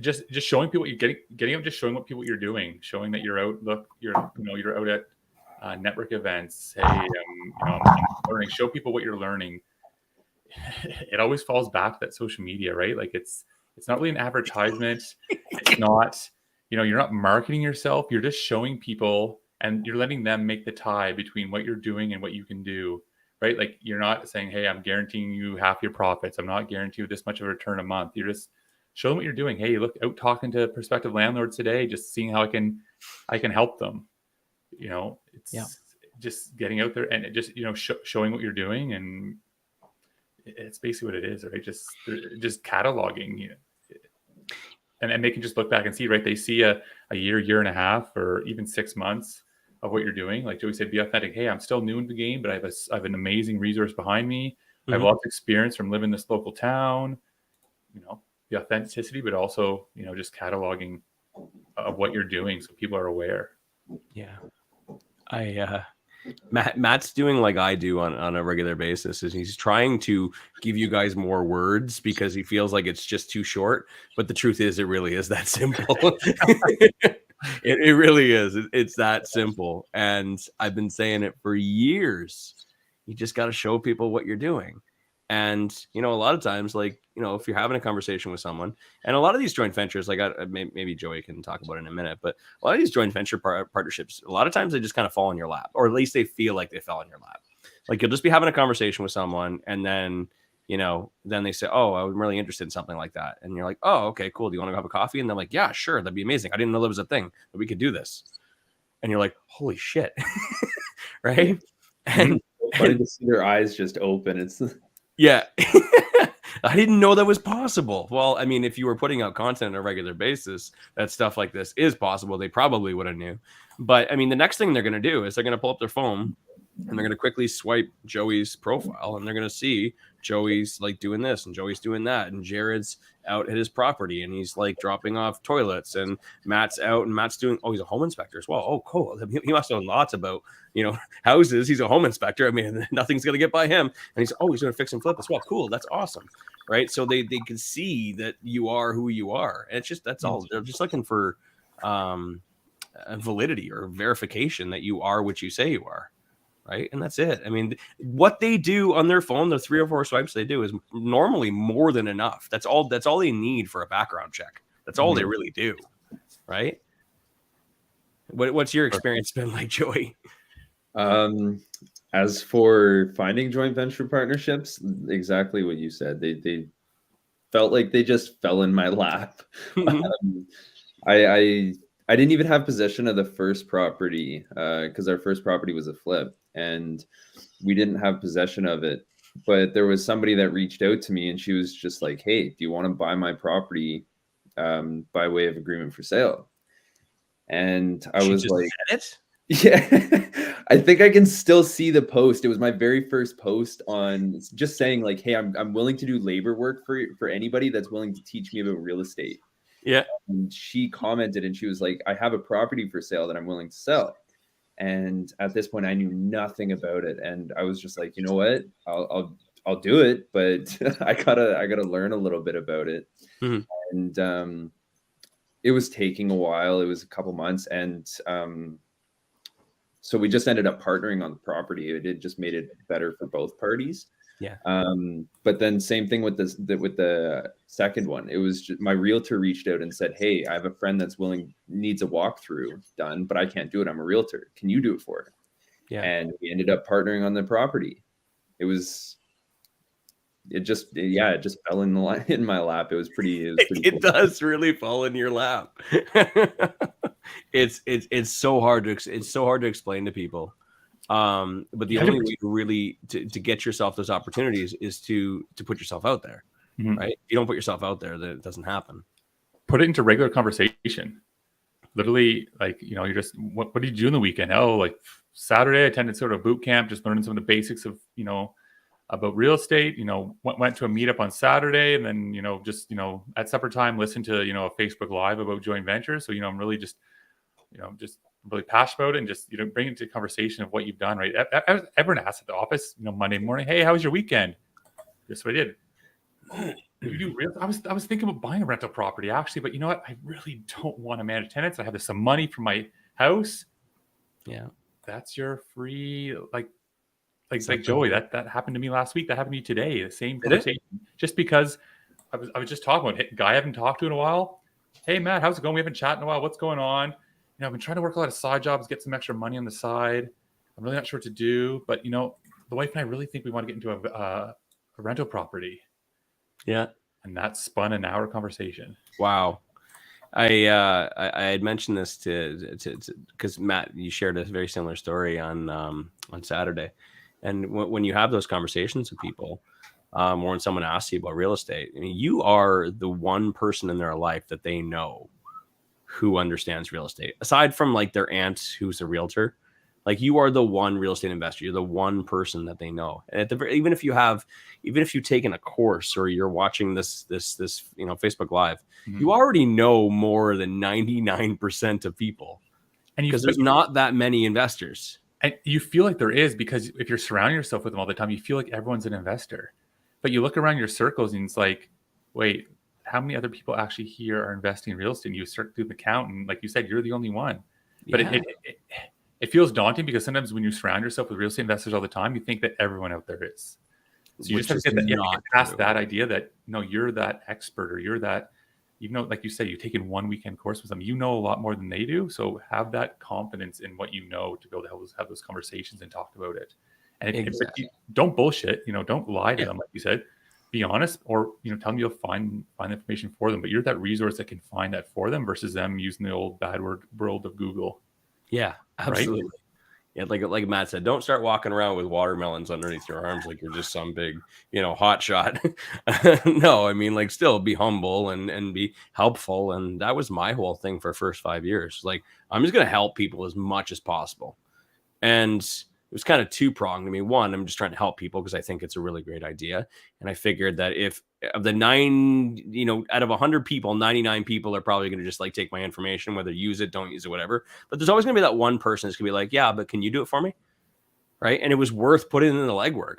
just showing people what you're getting up, just showing what people you're doing, showing that you're out. Look, you're out at network events. Hey, I'm learning. Show people what you're learning. It always falls back to that social media, right? Like it's It's not really an advertisement. It's not, you're not marketing yourself. You're just showing people and you're letting them make the tie between what you're doing and what you can do, right? Like you're not saying, hey, I'm guaranteeing you half your profits. I'm not guaranteeing you this much of a return a month. You're just showing what you're doing. Hey, look, out talking to prospective landlords today, just seeing how I can help them. It's just getting out there and it just, showing what you're doing. And it's basically what it is, right? Just cataloging, and they can just look back and see, right? They see a year and a half, or even 6 months of what you're doing. Like Joey said, be authentic. Hey, I'm still new in the game, but I have an amazing resource behind me. I have lots of experience from living in this local town. The authenticity, but also, just cataloging of what you're doing so people are aware. Yeah. Matt's doing like I do on a regular basis, is he's trying to give you guys more words because he feels like it's just too short. But the truth is, it really is that simple. It really is. It's that simple. And I've been saying it for years. You just got to show people what you're doing. And, a lot of times, like, if you're having a conversation with someone, and a lot of these joint ventures, like maybe Joey can talk about it in a minute, but a lot of these joint venture partnerships, a lot of times they just kind of fall in your lap, or at least they feel like they fell in your lap. Like you'll just be having a conversation with someone and then, then they say, oh, I'm really interested in something like that. And you're like, oh, okay, cool. Do you want to have a coffee? And they're like, yeah, sure. That'd be amazing. I didn't know that was a thing, but we could do this. And you're like, holy shit. Right. And funny to see their eyes just open. It's yeah. I didn't know that was possible. Well, I mean, if you were putting out content on a regular basis, that stuff like this is possible. They probably would have knew. But I mean, the next thing they're going to do is they're going to pull up their phone and they're going to quickly swipe Joey's profile and they're going to see Joey's like doing this and Joey's doing that. And Jared's out at his property and he's like dropping off toilets, and Matt's out and Matt's doing, oh, he's a home inspector as well. Oh, cool. He must know lots about, houses. He's a home inspector. I mean, nothing's going to get by him. And he's doing a fix and flip as well. Cool. That's awesome. Right. So they can see that you are who you are. And it's just, that's all. They're just looking for validity or verification that you are what you say you are. Right. And that's it. I mean, what they do on their phone, the 3 or 4 swipes they do, is normally more than enough. That's all they need for a background check. That's all they really do. Right. What's your experience been like, Joey? As for finding joint venture partnerships, exactly what you said. They felt like they just fell in my lap. I didn't even have possession of the first property because our first property was a flip and we didn't have possession of it. But there was somebody that reached out to me and she was just like, hey, do you want to buy my property by way of agreement for sale? And I was like, yeah, I think I can still see the post. It was my very first post on just saying like, hey, I'm willing to do labor work for anybody that's willing to teach me about real estate. Yeah. And she commented and she was like, I have a property for sale that I'm willing to sell. And at this point I knew nothing about it. And I was just like, you know what, I'll do it, but I gotta learn a little bit about it. And it was taking a while. It was a couple months. And so we just ended up partnering on the property. It just made it better for both parties. Yeah. But then same thing with the second one. It was just, my realtor reached out and said, hey, I have a friend that's needs a walkthrough done, but I can't do it. I'm a realtor. Can you do it for him? Yeah. And we ended up partnering on the property. It just fell in my lap. It was pretty cool. It does really fall in your lap. It's so hard to explain to people. But the only way to really to get yourself those opportunities is to put yourself out there. Right? If you don't put yourself out there, then it doesn't happen. Put it into regular conversation. Literally, like, you're just, what did you do in the weekend? Oh, like Saturday, I attended sort of boot camp, just learning some of the basics of, about real estate, went to a meetup on Saturday, and then, just, at supper time, listened to, a Facebook Live about joint ventures. So, I'm really just, just really passionate about it, and just, bring it into conversation of what you've done, right? Everyone asks at the office, Monday morning, hey, how was your weekend? Guess what I did? I was thinking about buying a rental property actually, but you know what? I really don't want to manage tenants. I have some money from my house. Yeah. That's your free, like Joey, that happened to me last week. That happened to me today. The same conversation. Just because I was just talking about a guy I haven't talked to in a while. Hey, Matt, how's it going? We haven't chatted in a while. What's going on? I've been trying to work a lot of side jobs, get some extra money on the side. I'm really not sure what to do, but the wife and I really think we want to get into a rental property. Yeah. And that spun an hour conversation. Wow. I had mentioned this to because Matt, you shared a very similar story on Saturday, and when you have those conversations with people, or when someone asks you about real estate, I mean, you are the one person in their life that they know who understands real estate, aside from like their aunt who's a realtor. Like, you are the one real estate investor. You're the one person that they know. And at the even if you've taken a course or you're watching this Facebook Live, you already know more than 99% of people, and because there's not that many investors. And you feel like there is, because if you're surrounding yourself with them all the time, you feel like everyone's an investor. But you look around your circles and it's like, wait, how many other people actually here are investing in real estate? And you start doing the count, and like you said, you're the only one. But it feels daunting, because sometimes when you surround yourself with real estate investors all the time, you think that everyone out there is. So you just have to get past that idea that you're that expert, or you're that, like you said, you've taken one weekend course with them. You know a lot more than they do. So have that confidence in what you know to be able to have those conversations and talk about it. And don't bullshit, don't lie to them, like you said. Be honest, or tell them you'll find the information for them. But you're that resource that can find that for them, versus them using the old bad world of Google. Yeah, absolutely. Right? Yeah, like Matt said, don't start walking around with watermelons underneath your arms like you're just some big, hot shot. No, I mean, like, still be humble and be helpful. And that was my whole thing for the first 5 years. Like, I'm just going to help people as much as possible. And it was kind of two-pronged. I mean, one, I'm just trying to help people because I think it's a really great idea. And I figured that if of the out of 100 people, 99 people are probably going to just like take my information, whether use it, don't use it, whatever. But there's always going to be that one person that's going to be like, yeah, but can you do it for me? Right. And it was worth putting in the legwork.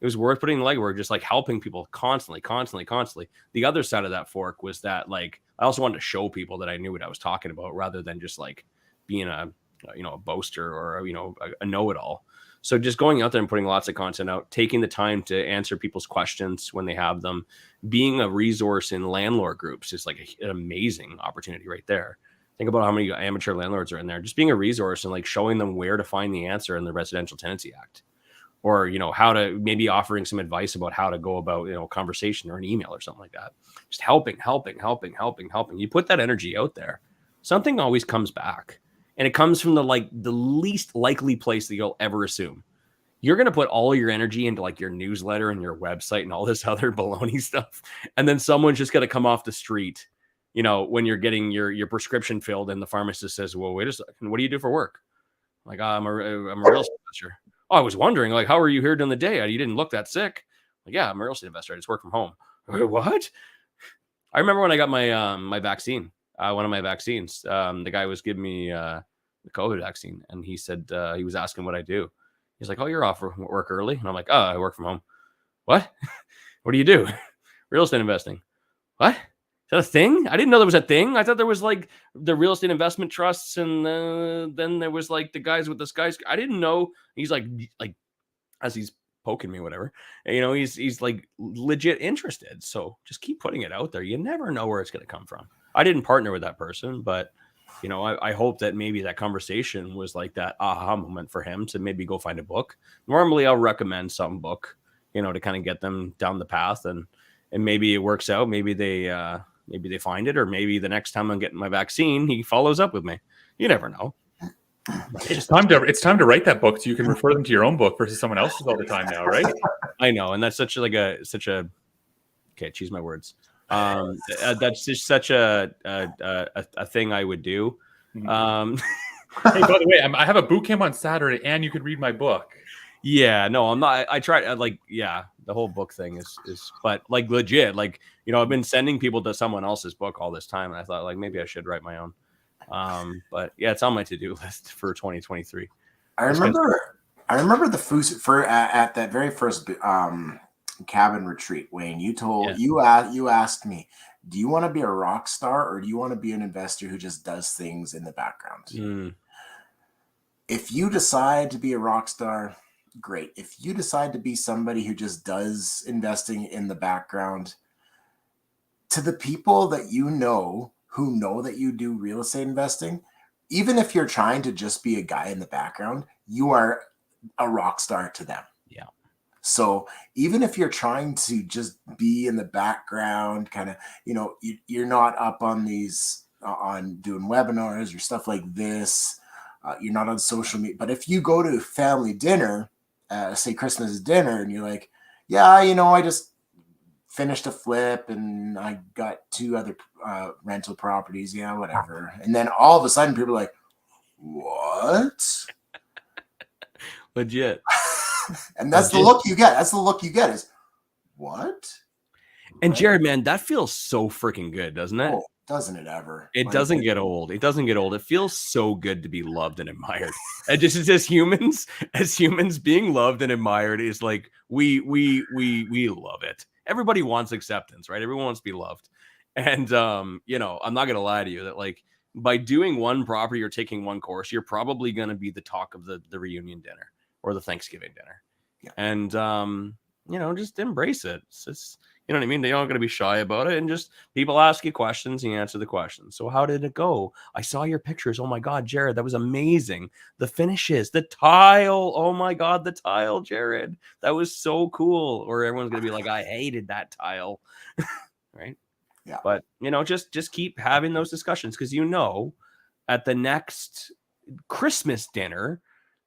It was worth putting in the legwork, just like helping people constantly. The other side of that fork was that, like, I also wanted to show people that I knew what I was talking about, rather than just like being a boaster or a know-it-all. So just going out there and putting lots of content out, taking the time to answer people's questions when they have them, being a resource in landlord groups is like an amazing opportunity right there. Think about how many amateur landlords are in there. Just being a resource and like showing them where to find the answer in the Residential Tenancy Act, or how to, maybe offering some advice about how to go about a conversation or an email or something like that. Just helping. You put that energy out there, something always comes back. And it comes from the least likely place that you'll ever assume. You're going to put all your energy into like your newsletter and your website and all this other baloney stuff. And then someone's just going to come off the street, when you're getting your prescription filled, and the pharmacist says, well, wait a second, what do you do for work? Like, I'm a real estate investor. Oh, I was wondering, like, how are you here during the day? You didn't look that sick. Like, yeah, I'm a real estate investor. I just work from home. What? I remember when I got my vaccine. One of my vaccines, the guy was giving me the COVID vaccine, and he said, he was asking what I do. He's like, oh, you're off work early. And I'm like, oh, I work from home. What? What do you do? Real estate investing. What? Is that a thing? I didn't know there was a thing. I thought there was like the real estate investment trusts, and then there was like the guys with the skies. I didn't know. He's like as he's poking me, whatever, he's like legit interested. So just keep putting it out there. You never know where it's going to come from. I didn't partner with that person, but I hope that maybe that conversation was like that aha moment for him to maybe go find a book. Normally I'll recommend some book, to kind of get them down the path, and maybe it works out. Maybe they find it, or maybe the next time I'm getting my vaccine, he follows up with me. You never know. It's time to write that book so you can refer them to your own book versus someone else's all the time now, right? I know. And that's okay, choose my words. That's just such a thing I would do. Hey, by the way, I have a boot camp on Saturday, and you could read my book. Yeah, no, I'm not. I tried, the whole book thing is, but like legit, like, I've been sending people to someone else's book all this time, and I thought like maybe I should write my own. But yeah, it's on my to-do list for 2023. I remember at that very first cabin retreat, Wayne, you asked me, do you want to be a rock star, or do you want to be an investor who just does things in the background? If you decide to be a rock star, great. If you decide to be somebody who just does investing in the background, to the people that you know who know that you do real estate investing, even if you're trying to just be a guy in the background, you are a rock star to them. Yeah. So even if you're trying to just be in the background, kind of, you're not up on these on doing webinars or stuff like this. You're not on social media. But if you go to family dinner, say Christmas dinner, and you're like, yeah, I just finished a flip and I got 2 other rental properties. Yeah, whatever. And then all of a sudden people are like, what? Legit. And that's the look you get. That's the look you get is, what? And Right? Jared, man, that feels so freaking good, doesn't it? Oh, doesn't it ever? It doesn't get old. It doesn't get old. It feels so good to be loved and admired. And just as humans, being loved and admired is like we love it. Everybody wants acceptance, right? Everyone wants to be loved. And I'm not gonna lie to you that like by doing one property or taking one course, you're probably gonna be the talk of the reunion dinner or the Thanksgiving dinner. Yeah. And just embrace it. It's you know what I mean? They're not going to be shy about it. And just people ask you questions, you answer the questions. So how did it go? I saw your pictures. Oh my God, Jared, that was amazing. The finishes, the tile. Oh my God, the tile, Jared. That was so cool. Or everyone's going to be like, I hated that tile. Right? Yeah. But, just keep having those discussions because at the next Christmas dinner,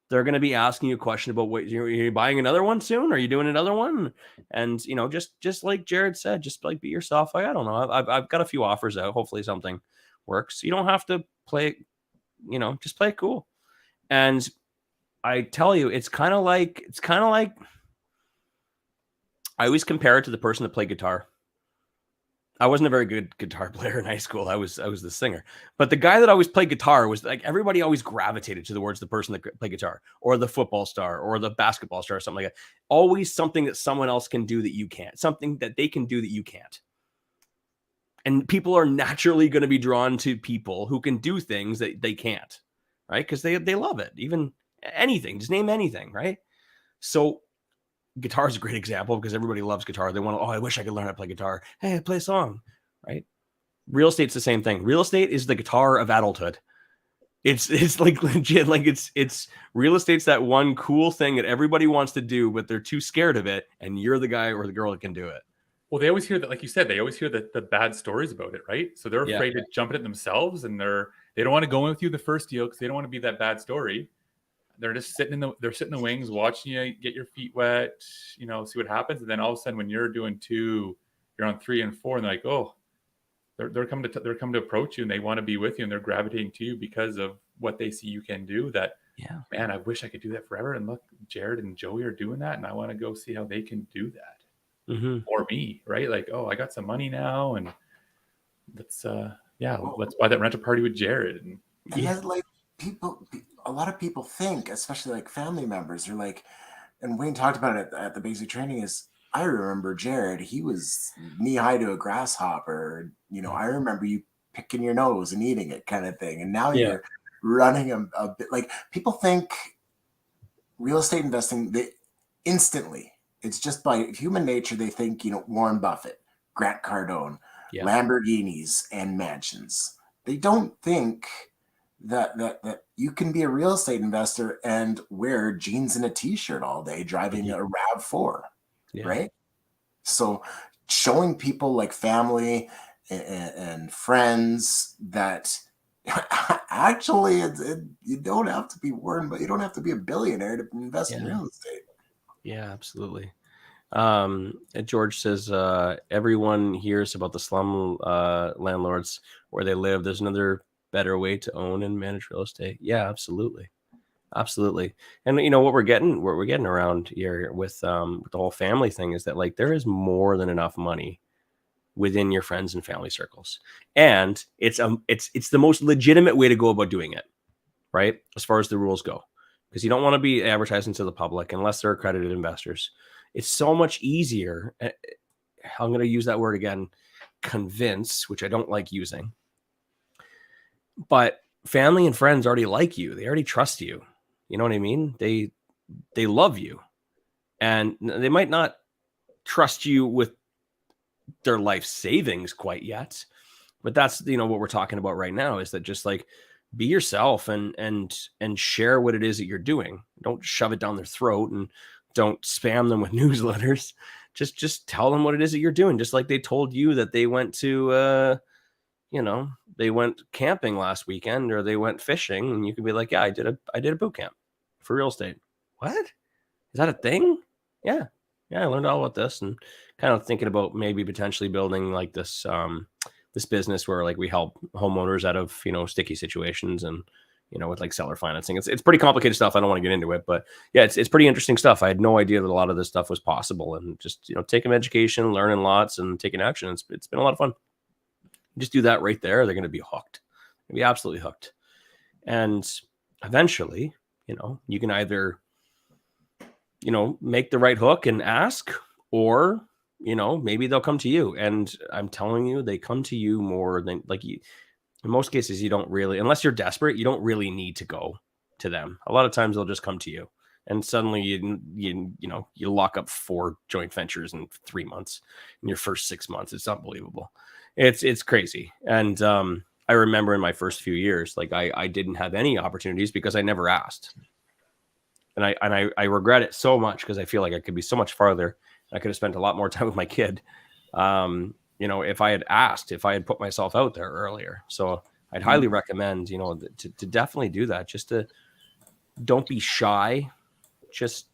they're going to be asking you a question about what you're buying another one soon. Are you doing another one? And just like Jared said, just like be yourself. I don't know. I've got a few offers out. Hopefully something works. You don't have to play. Just play it cool. And I tell you, it's kind of like I always compare it to the person that played guitar. I wasn't a very good guitar player in high school. I was the singer, but the guy that always played guitar was like everybody always gravitated towards the person that played guitar, or the football star, or the basketball star, or something like that. Always something that someone else can do that you can't, something that they can do that you can't. And people are naturally going to be drawn to people who can do things that they can't, right? Because they love it. Even anything, just name anything, right? So guitar is a great example because everybody loves guitar. They want to, I wish I could learn how to play guitar. Hey, play a song, right? Real estate's the same thing. Real estate is the guitar of adulthood. It's like legit, like it's real estate's that one cool thing that everybody wants to do, but they're too scared of it. And you're the guy or the girl that can do it. Well, they always hear that, like you said, they always hear the bad stories about it, right? So they're afraid to jump at it themselves, and they don't want to go in with you the first deal because they don't want to be that bad story. They're just sitting in the wings, watching you get your feet wet, see what happens. And then all of a sudden, when you're doing 2, you're on 3 and 4, and they're like, oh, they're coming to approach you, and they want to be with you, and they're gravitating to you because of what they see you can do. That, man, I wish I could do that forever. And look, Jared and Joey are doing that, and I want to go see how they can do that for me, right? Like, oh, I got some money now, and let's buy that rental party with Jared. And that's like a lot of people think, especially like family members, are like, and Wayne talked about it at the basic training, is I remember Jared, he was knee high to a grasshopper. I remember you picking your nose and eating it kind of thing. And now you're running a bit. Like, people think real estate investing, they instantly, it's just by human nature, they think, Warren Buffett, Grant Cardone, Lamborghinis and mansions. They don't think that you can be a real estate investor and wear jeans and a t-shirt all day driving a RAV4, right? So showing people like family and friends that actually you don't have to be Warren, but you don't have to be a billionaire to invest in real estate. Yeah, absolutely. George says everyone hears about the slum landlords where they live. There's another better way to own and manage real estate. Yeah, absolutely. And what we're getting around here with the whole family thing is that like there is more than enough money within your friends and family circles, and it's the most legitimate way to go about doing it, right? As far as the rules go, because you don't want to be advertising to the public unless they're accredited investors. It's so much easier. I'm going to use that word again, convince, which I don't like using. But family and friends already like you. They already trust you. You know what I mean? They love you. And they might not trust you with their life savings quite yet. But that's, you know, what we're talking about right now, is that just like be yourself and share what it is that you're doing. Don't shove it down their throat and don't spam them with newsletters. Just tell them what it is that you're doing. Just like they told you that they went to, you know, they went camping last weekend or they went fishing, and you could be like, yeah, I did a boot camp for real estate. What? Is that a thing? Yeah. Yeah. I learned all about this, and kind of thinking about maybe potentially building like this, this business where like we help homeowners out of, you know, sticky situations, and, you know, with like seller financing. It's pretty complicated stuff. I don't want to get into it, but yeah, it's pretty interesting stuff. I had no idea that a lot of this stuff was possible, and just, you know, taking education, learning lots, and taking action. It's been a lot of fun. Just do that right there. They're going to be hooked. They'll be absolutely hooked. And eventually, you know, you can either, you know, make the right hook and ask, or, you know, maybe they'll come to you. And I'm telling you, they come to you more than, like, you, in most cases, you don't really, unless you're desperate, you don't really need to go to them. A lot of times they'll just come to you, and suddenly you know, you lock up 4 joint ventures in 3 months in your first 6 months. It's unbelievable. It's crazy. And I remember in my first few years, like I didn't have any opportunities because I never asked. And I regret it so much, because I feel like I could be so much farther. I could have spent a lot more time with my kid. You know, if I had asked, if I had put myself out there earlier. So I'd highly recommend, you know, to definitely do that. Just to, don't be shy, just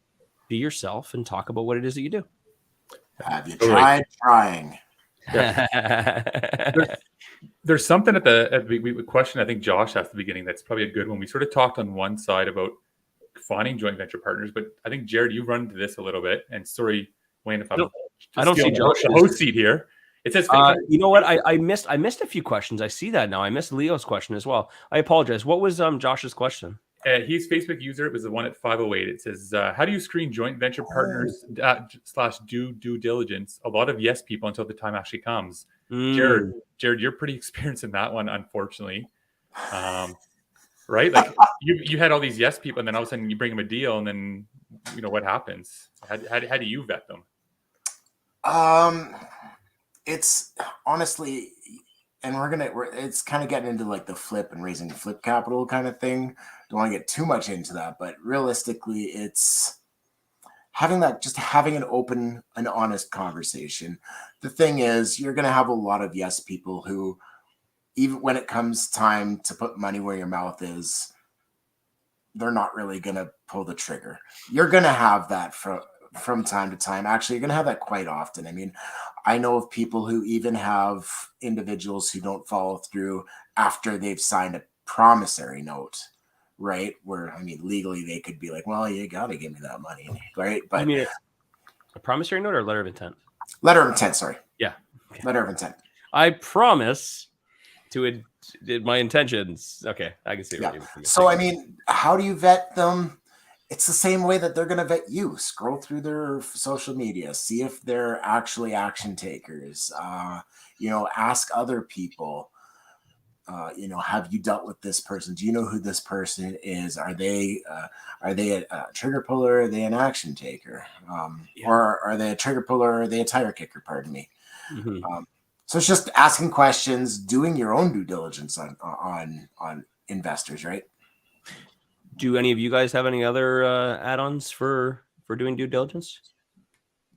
be yourself and talk about what it is that you do. Have you tried trying? There's something at the question I think Josh asked at the beginning that's probably a good one. We sort of talked on one side about finding joint venture partners, but I think, Jared, you run into this a little bit. And sorry, Wayne, if I don't see Josh the host seat here. It says, you know what? I missed a few questions. I see that now. I missed Leo's question as well. I apologize. What was Josh's question? He's Facebook user. It was the one at 508. It says, how do you screen joint venture partners / do due diligence? A lot of yes people until the time actually comes. Jared, you're pretty experienced in that one, unfortunately. Right? Like you had all these yes people, and then all of a sudden you bring them a deal, and then, you know, what happens? How do you vet them? It's honestly, and it's kind of getting into like the flip and raising flip capital kind of thing. Don't want to get too much into that, but realistically, it's having an open and honest conversation. The thing is, you're going to have a lot of yes people who, even when it comes time to put money where your mouth is, they're not really going to pull the trigger. You're going to have that from time to time. Actually, you're going to have that quite often. I mean, I know of people who even have individuals who don't follow through after they've signed a promissory note, right? Where, I mean, legally they could be like, well, you got to give me that money, right? But I mean, a promissory note or a letter of intent? Letter of intent, sorry. Yeah. Okay. Letter of intent. I promise to my intentions. Okay, I can see. Yeah. So, I mean, how do you vet them? It's the same way that they're going to vet you. Scroll through their social media, see if they're actually action takers. You know, ask other people. You know, have you dealt with this person? Do you know who this person is? Are they a trigger puller? Or are they an action taker? Or are they a trigger puller? Or are they a tire kicker? Pardon me. Mm-hmm. So it's just asking questions, doing your own due diligence on investors, right? Do any of you guys have any other add-ons for doing due diligence?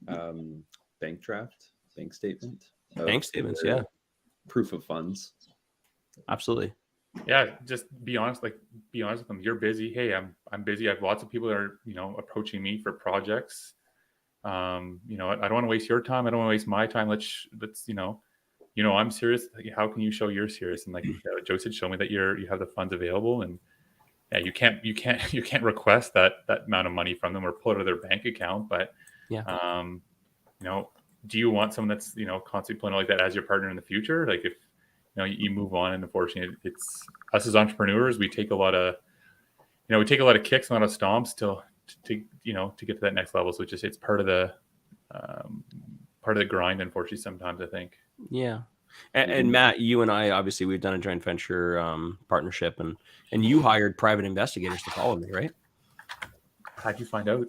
Bank draft, bank statement. Bank statements, yeah. Proof of funds. Absolutely. Yeah, just be honest. Like, be honest with them. You're busy. Hey, I'm busy. I have lots of people that are, you know, approaching me for projects. You know, I don't want to waste your time. I don't want to waste my time. Let's you know, I'm serious. How can you show you're serious? And like Joe said, show me that you have the funds available. And yeah, you can't request that amount of money from them or pull it out of their bank account. But yeah, you know, do you want someone that's, you know, constantly pulling like that as your partner in the future? Like, if you know you move on, and unfortunately, it's us as entrepreneurs. We take a lot of kicks and a lot of stomps to get to that next level. So it's part of the grind, unfortunately, sometimes, I think. Yeah. And Matt, you and I, obviously, we've done a joint venture partnership, and you hired private investigators to follow me, right? How'd you find out?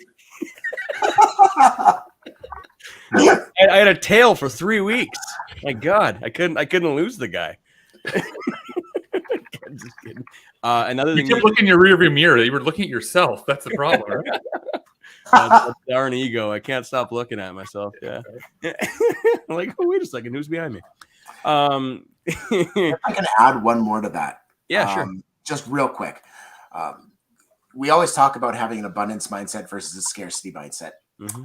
I had a tail for 3 weeks. My God, I couldn't lose the guy. Just kidding. Another You thing, kept looking in your rearview mirror. You were looking at yourself. That's the problem, right? that's darn ego. I can't stop looking at myself. Yeah. I'm like, oh, wait a second, who's behind me? If I can add one more to that. Yeah, sure. Just real quick. We always talk about having an abundance mindset versus a scarcity mindset. Mm-hmm.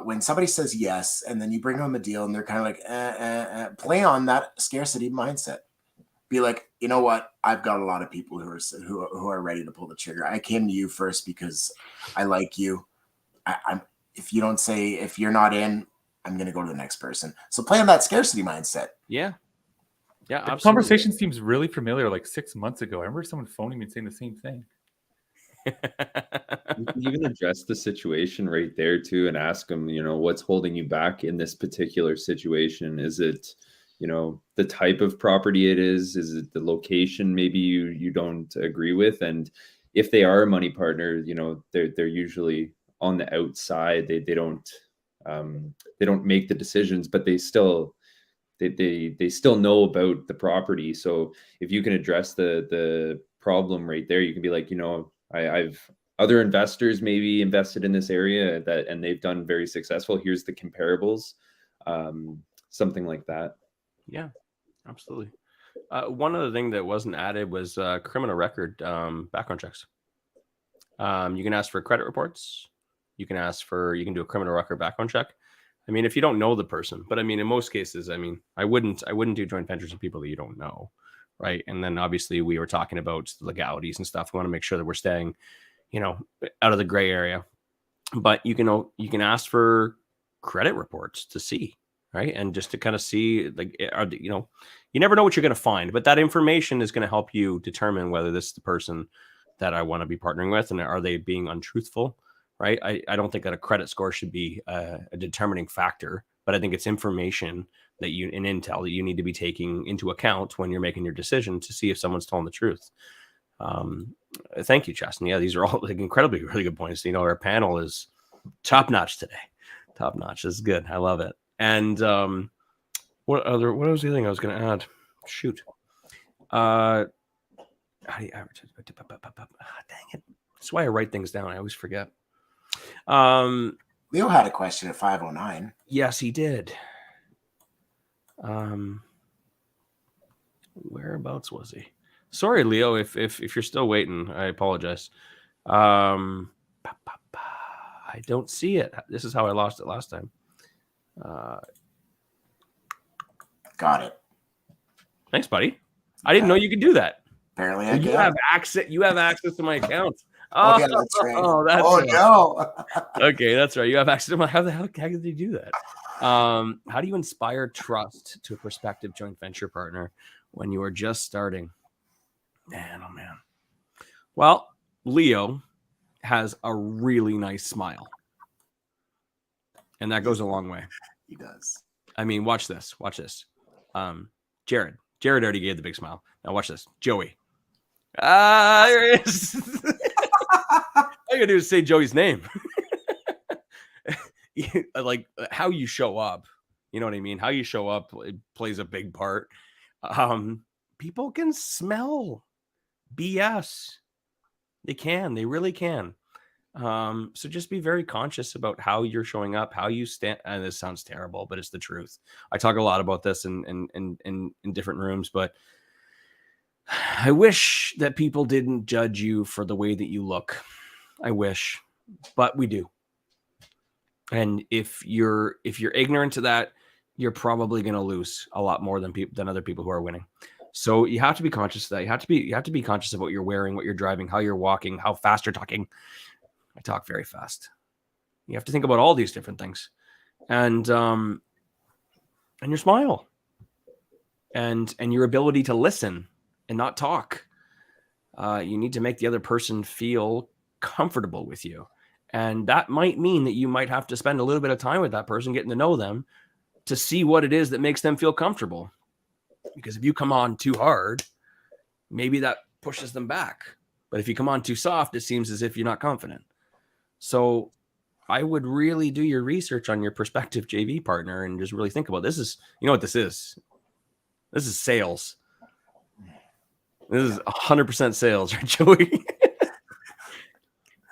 When somebody says yes, and then you bring them a deal and they're kind of like, play on that scarcity mindset. Be like, you know what? I've got a lot of people who are ready to pull the trigger. I came to you first because I like you. If you're not in, I'm going to go to the next person. So play on that scarcity mindset. Yeah. Yeah. The Absolutely. conversation seems really familiar. Like 6 months ago, I remember someone phoning me and saying the same thing. You can even address the situation right there too and ask them, what's holding you back in this particular situation? Is it, the type of property it is? Is it the location maybe you don't agree with? And if they are a money partner, they're usually on the outside. They don't make the decisions, but they still know about the property. So if you can address the problem right there, you can be like, I've other investors maybe invested in this area and they've done very successful. Here's the comparables, something like that. Yeah, absolutely. One other thing that wasn't added was criminal record background checks. You can ask for credit reports. You can do a criminal record background check. I mean, if you don't know the person, but I mean, in most cases, I wouldn't do joint ventures with people that you don't know. Right. And then obviously we were talking about legalities and stuff. We want to make sure that we're staying, out of the gray area, but you can ask for credit reports to see, right. And just to kind of see, like, you never know what you're going to find, but that information is going to help you determine whether this is the person that I want to be partnering with. And are they being untruthful? Right. I don't think that a credit score should be a determining factor, but I think it's information that intel that you need to be taking into account when you're making your decision to see if someone's telling the truth. Thank you, Justin. Yeah, these are all like incredibly really good points. Our panel is top notch today. Top notch. This is good. I love it. And what was the thing I was going to add? Shoot. How do you advertise? Dang it. That's why I write things down. I always forget. Leo had a question at 5:09. Yes, he did. Whereabouts was he? Sorry, Leo, if you're still waiting, I apologize. I don't see it. This is how I lost it last time. Got it. Thanks, buddy. I didn't know you could do that. Apparently, You have access. You have access to my account. Oh, yeah, that's right. Oh, that's right. No. Okay, that's right. You have access to my. How the hell did you do that? How do you inspire trust to a prospective joint venture partner when you are just starting? Man, oh man. Well, Leo has a really nice smile, and that goes a long way. He does. I mean, watch this. Watch this. Jared already gave the big smile. Now watch this. Joey. There it is. All you gotta do is say Joey's name. Like how you show up, you know what I mean? How you show up, it plays a big part. People can smell BS. They really can. So just be very conscious about how you're showing up, how you stand. And this sounds terrible, but it's the truth. I talk a lot about this in different rooms, but I wish that people didn't judge you for the way that you look. I wish, but we do. And if you're ignorant to that, you're probably going to lose a lot more than other people who are winning. So you have to be conscious of that. You have to be conscious of what you're wearing, what you're driving, how you're walking, how fast you're talking. I talk very fast. You have to think about all these different things, and your smile, and your ability to listen and not talk. You need to make the other person feel comfortable with you. And that might mean that you might have to spend a little bit of time with that person, getting to know them, to see what it is that makes them feel comfortable. Because if you come on too hard, maybe that pushes them back. But if you come on too soft, it seems as if you're not confident. So I would really do your research on your prospective JV partner and just really think about this. Is, you know what this is? This is sales. This is 100% sales, right, Joey?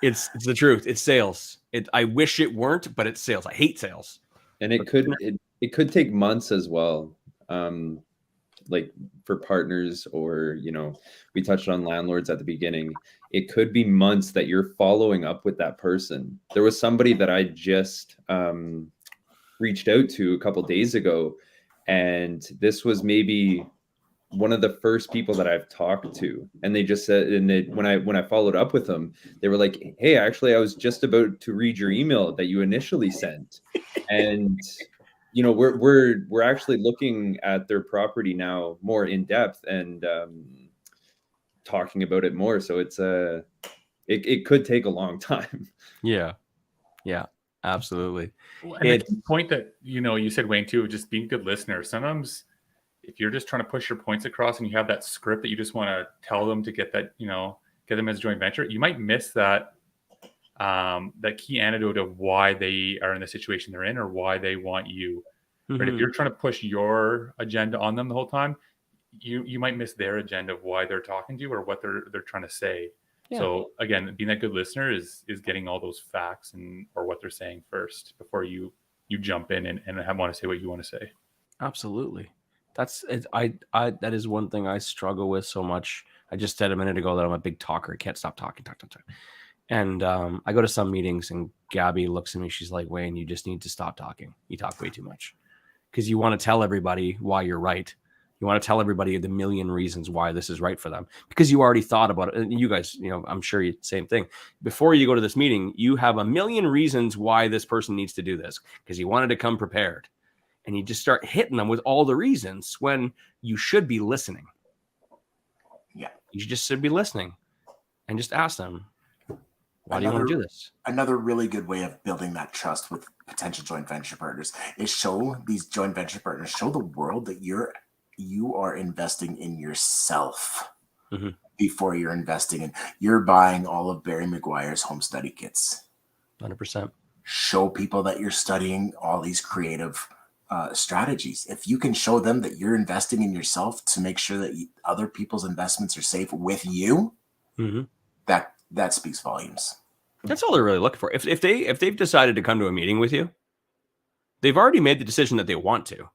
It's the truth. It's sales. I wish it weren't, but it's sales. I hate sales. And it could take months as well. Like for partners, or, you know, we touched on landlords at the beginning. It could be months that you're following up with that person. There was somebody that I just reached out to a couple days ago, and this was maybe one of the first people that I've talked to, and they just said, and when I followed up with them, they were like, "Hey, actually, I was just about to read your email that you initially sent," and you know, we're actually looking at their property now more in depth and talking about it more. So it's it could take a long time. Yeah, absolutely. And the key point that, you know, you said, Wayne, too, just being a good listener. Sometimes if you're just trying to push your points across and you have that script that you just want to tell them to get that, you know, get them as a joint venture, you might miss that that key antidote of why they are in the situation they're in or why they want you. Right? If you're trying to push your agenda on them the whole time, you might miss their agenda of why they're talking to you or what they're trying to say. Yeah. So again, being that good listener is getting all those facts and or what they're saying first before you jump in and want to say what you want to say. Absolutely. That's it. I that is one thing I struggle with so much. I just said a minute ago that I'm a big talker. I can't stop talking. And I go to some meetings and Gabby looks at me. She's like, Wayne, you just need to stop talking. You talk way too much. Because you want to tell everybody why you're right. You want to tell everybody the million reasons why this is right for them. Because you already thought about it. And you guys, you know, I'm sure you same thing. Before you go to this meeting, you have a million reasons why this person needs to do this. Because you wanted to come prepared. And you just start hitting them with all the reasons when you should be listening. Yeah. You just should be listening. And just ask them, why do you want to do this? Another really good way of building that trust with potential joint venture partners is show these joint venture partners, show the world that you are investing in yourself before you're investing in. You're buying all of Barry McGuire's home study kits. 100%. Show people that you're studying all these creative strategies. If you can show them that you're investing in yourself to make sure that other people's investments are safe with you, that speaks volumes. That's all they're really looking for. If they've decided to come to a meeting with you, they've already made the decision that they want to.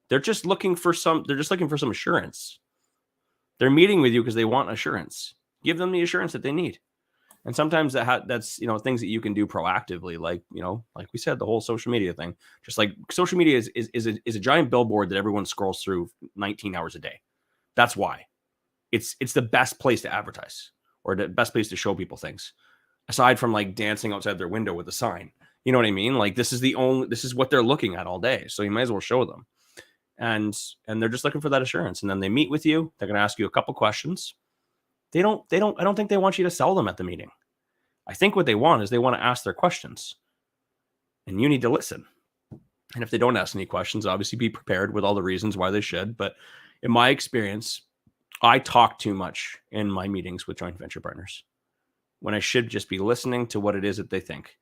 They're just looking for some assurance. They're meeting with you because they want assurance. Give them the assurance that they need. And sometimes that's, you know, things that you can do proactively, like, you know, like we said, the whole social media thing. Just like social media is a giant billboard that everyone scrolls through 19 hours a day. That's why it's the best place to advertise or the best place to show people things, aside from like dancing outside their window with a sign. You know what I mean? Like this is what they're looking at all day. So you might as well show them. And they're just looking for that assurance. And then they meet with you. They're going to ask you a couple questions. I don't think they want you to sell them at the meeting. I think what they want is they want to ask their questions. And you need to listen. And if they don't ask any questions, obviously be prepared with all the reasons why they should. But in my experience, I talk too much in my meetings with joint venture partners when I should just be listening to what it is that they think.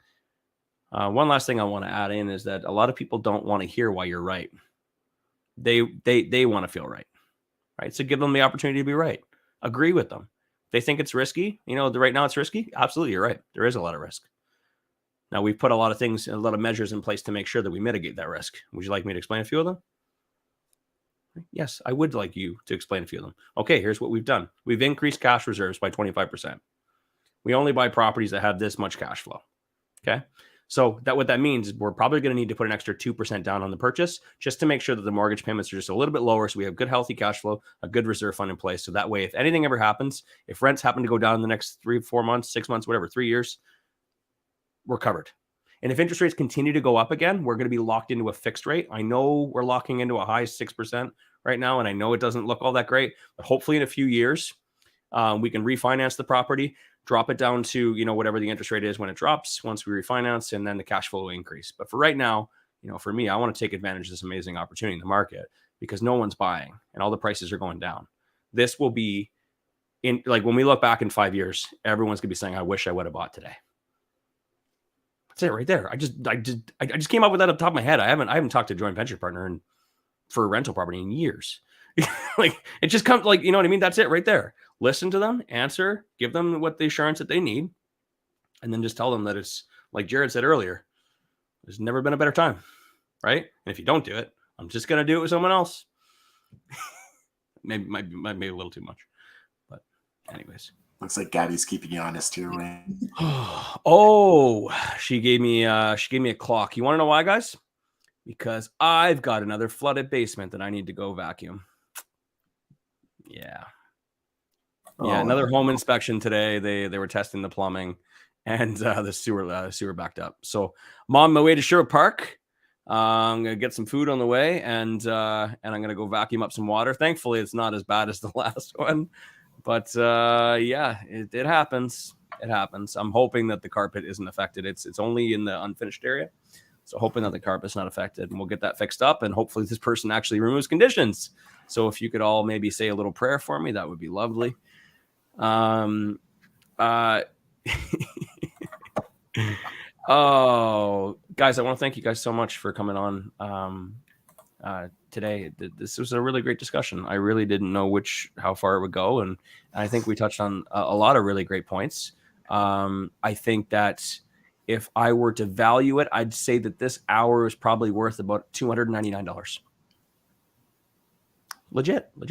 One last thing I want to add in is that a lot of people don't want to hear why you're right. They want to feel right? So give them the opportunity to be right. Agree with them. If they think it's risky, you know, right now it's risky. Absolutely, you're right. There is a lot of risk. Now we've put a lot of things, a lot of measures in place to make sure that we mitigate that risk. Would you like me to explain a few of them? Yes, I would like you to explain a few of them. Okay, here's what we've done. We've increased cash reserves by 25%. We only buy properties that have this much cash flow. Okay. So what that means is we're probably going to need to put an extra 2% down on the purchase just to make sure that the mortgage payments are just a little bit lower. So we have good, healthy cash flow, a good reserve fund in place. So that way, if anything ever happens, if rents happen to go down in the next 3, 4 months, 6 months, whatever, 3 years, we're covered. And if interest rates continue to go up again, we're going to be locked into a fixed rate. I know we're locking into a high 6% right now, and I know it doesn't look all that great, but hopefully in a few years, we can refinance the property, drop it down to, you know, whatever the interest rate is when it drops, once we refinance, and then the cash flow will increase. But for right now, you know, for me, I want to take advantage of this amazing opportunity in the market because no one's buying and all the prices are going down. This will be in, like, when we look back in 5 years, everyone's going to be saying, I wish I would have bought today. That's it right there. I just came up with that up the top of my head. I haven't talked to a joint venture partner for a rental property in years. Like it just comes like, you know what I mean? That's it right there. Listen to them, answer, give them what the assurance that they need, and then just tell them that it's like Jared said earlier, there's never been a better time, right? And if you don't do it, I'm just going to do it with someone else. maybe a little too much, but anyways. Looks like Gabby's keeping you honest here, Wayne. Oh, she gave me a clock. You want to know why, guys? Because I've got another flooded basement that I need to go vacuum. Yeah. Yeah, another home inspection today. They were testing the plumbing, and the sewer backed up. So I'm on my way to Sherwood Park. I'm gonna get some food on the way, and I'm gonna go vacuum up some water. Thankfully, it's not as bad as the last one. But yeah, it happens. It happens. I'm hoping that the carpet isn't affected. It's only in the unfinished area. So hoping that the carpet's not affected. And we'll get that fixed up. And hopefully this person actually removes conditions. So if you could all maybe say a little prayer for me, that would be lovely. Oh, guys, I want to thank you guys so much for coming on today. This was a really great discussion. I really didn't know how far it would go, and I think we touched on a lot of really great points. I think that if I were to value it, I'd say that this hour is probably worth about $299. Legit. I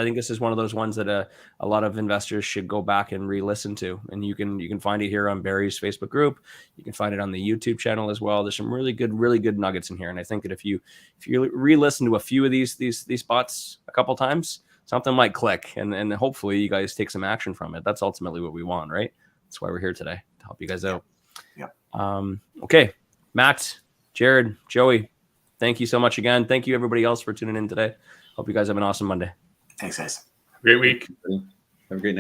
think this is one of those ones that a lot of investors should go back and re-listen to. And you can find it here on Barry's Facebook group. You can find it on the YouTube channel as well. There's some really good nuggets in here. And I think that if you re-listen to a few of these spots a couple times, something might click, and hopefully you guys take some action from it. That's ultimately what we want, right? That's why we're here today, to help you guys out. Yeah. Okay, Matt, Jared, Joey, thank you so much again. Thank you everybody else for tuning in today. Hope you guys have an awesome Monday. Thanks, guys. Great week. Have a great night.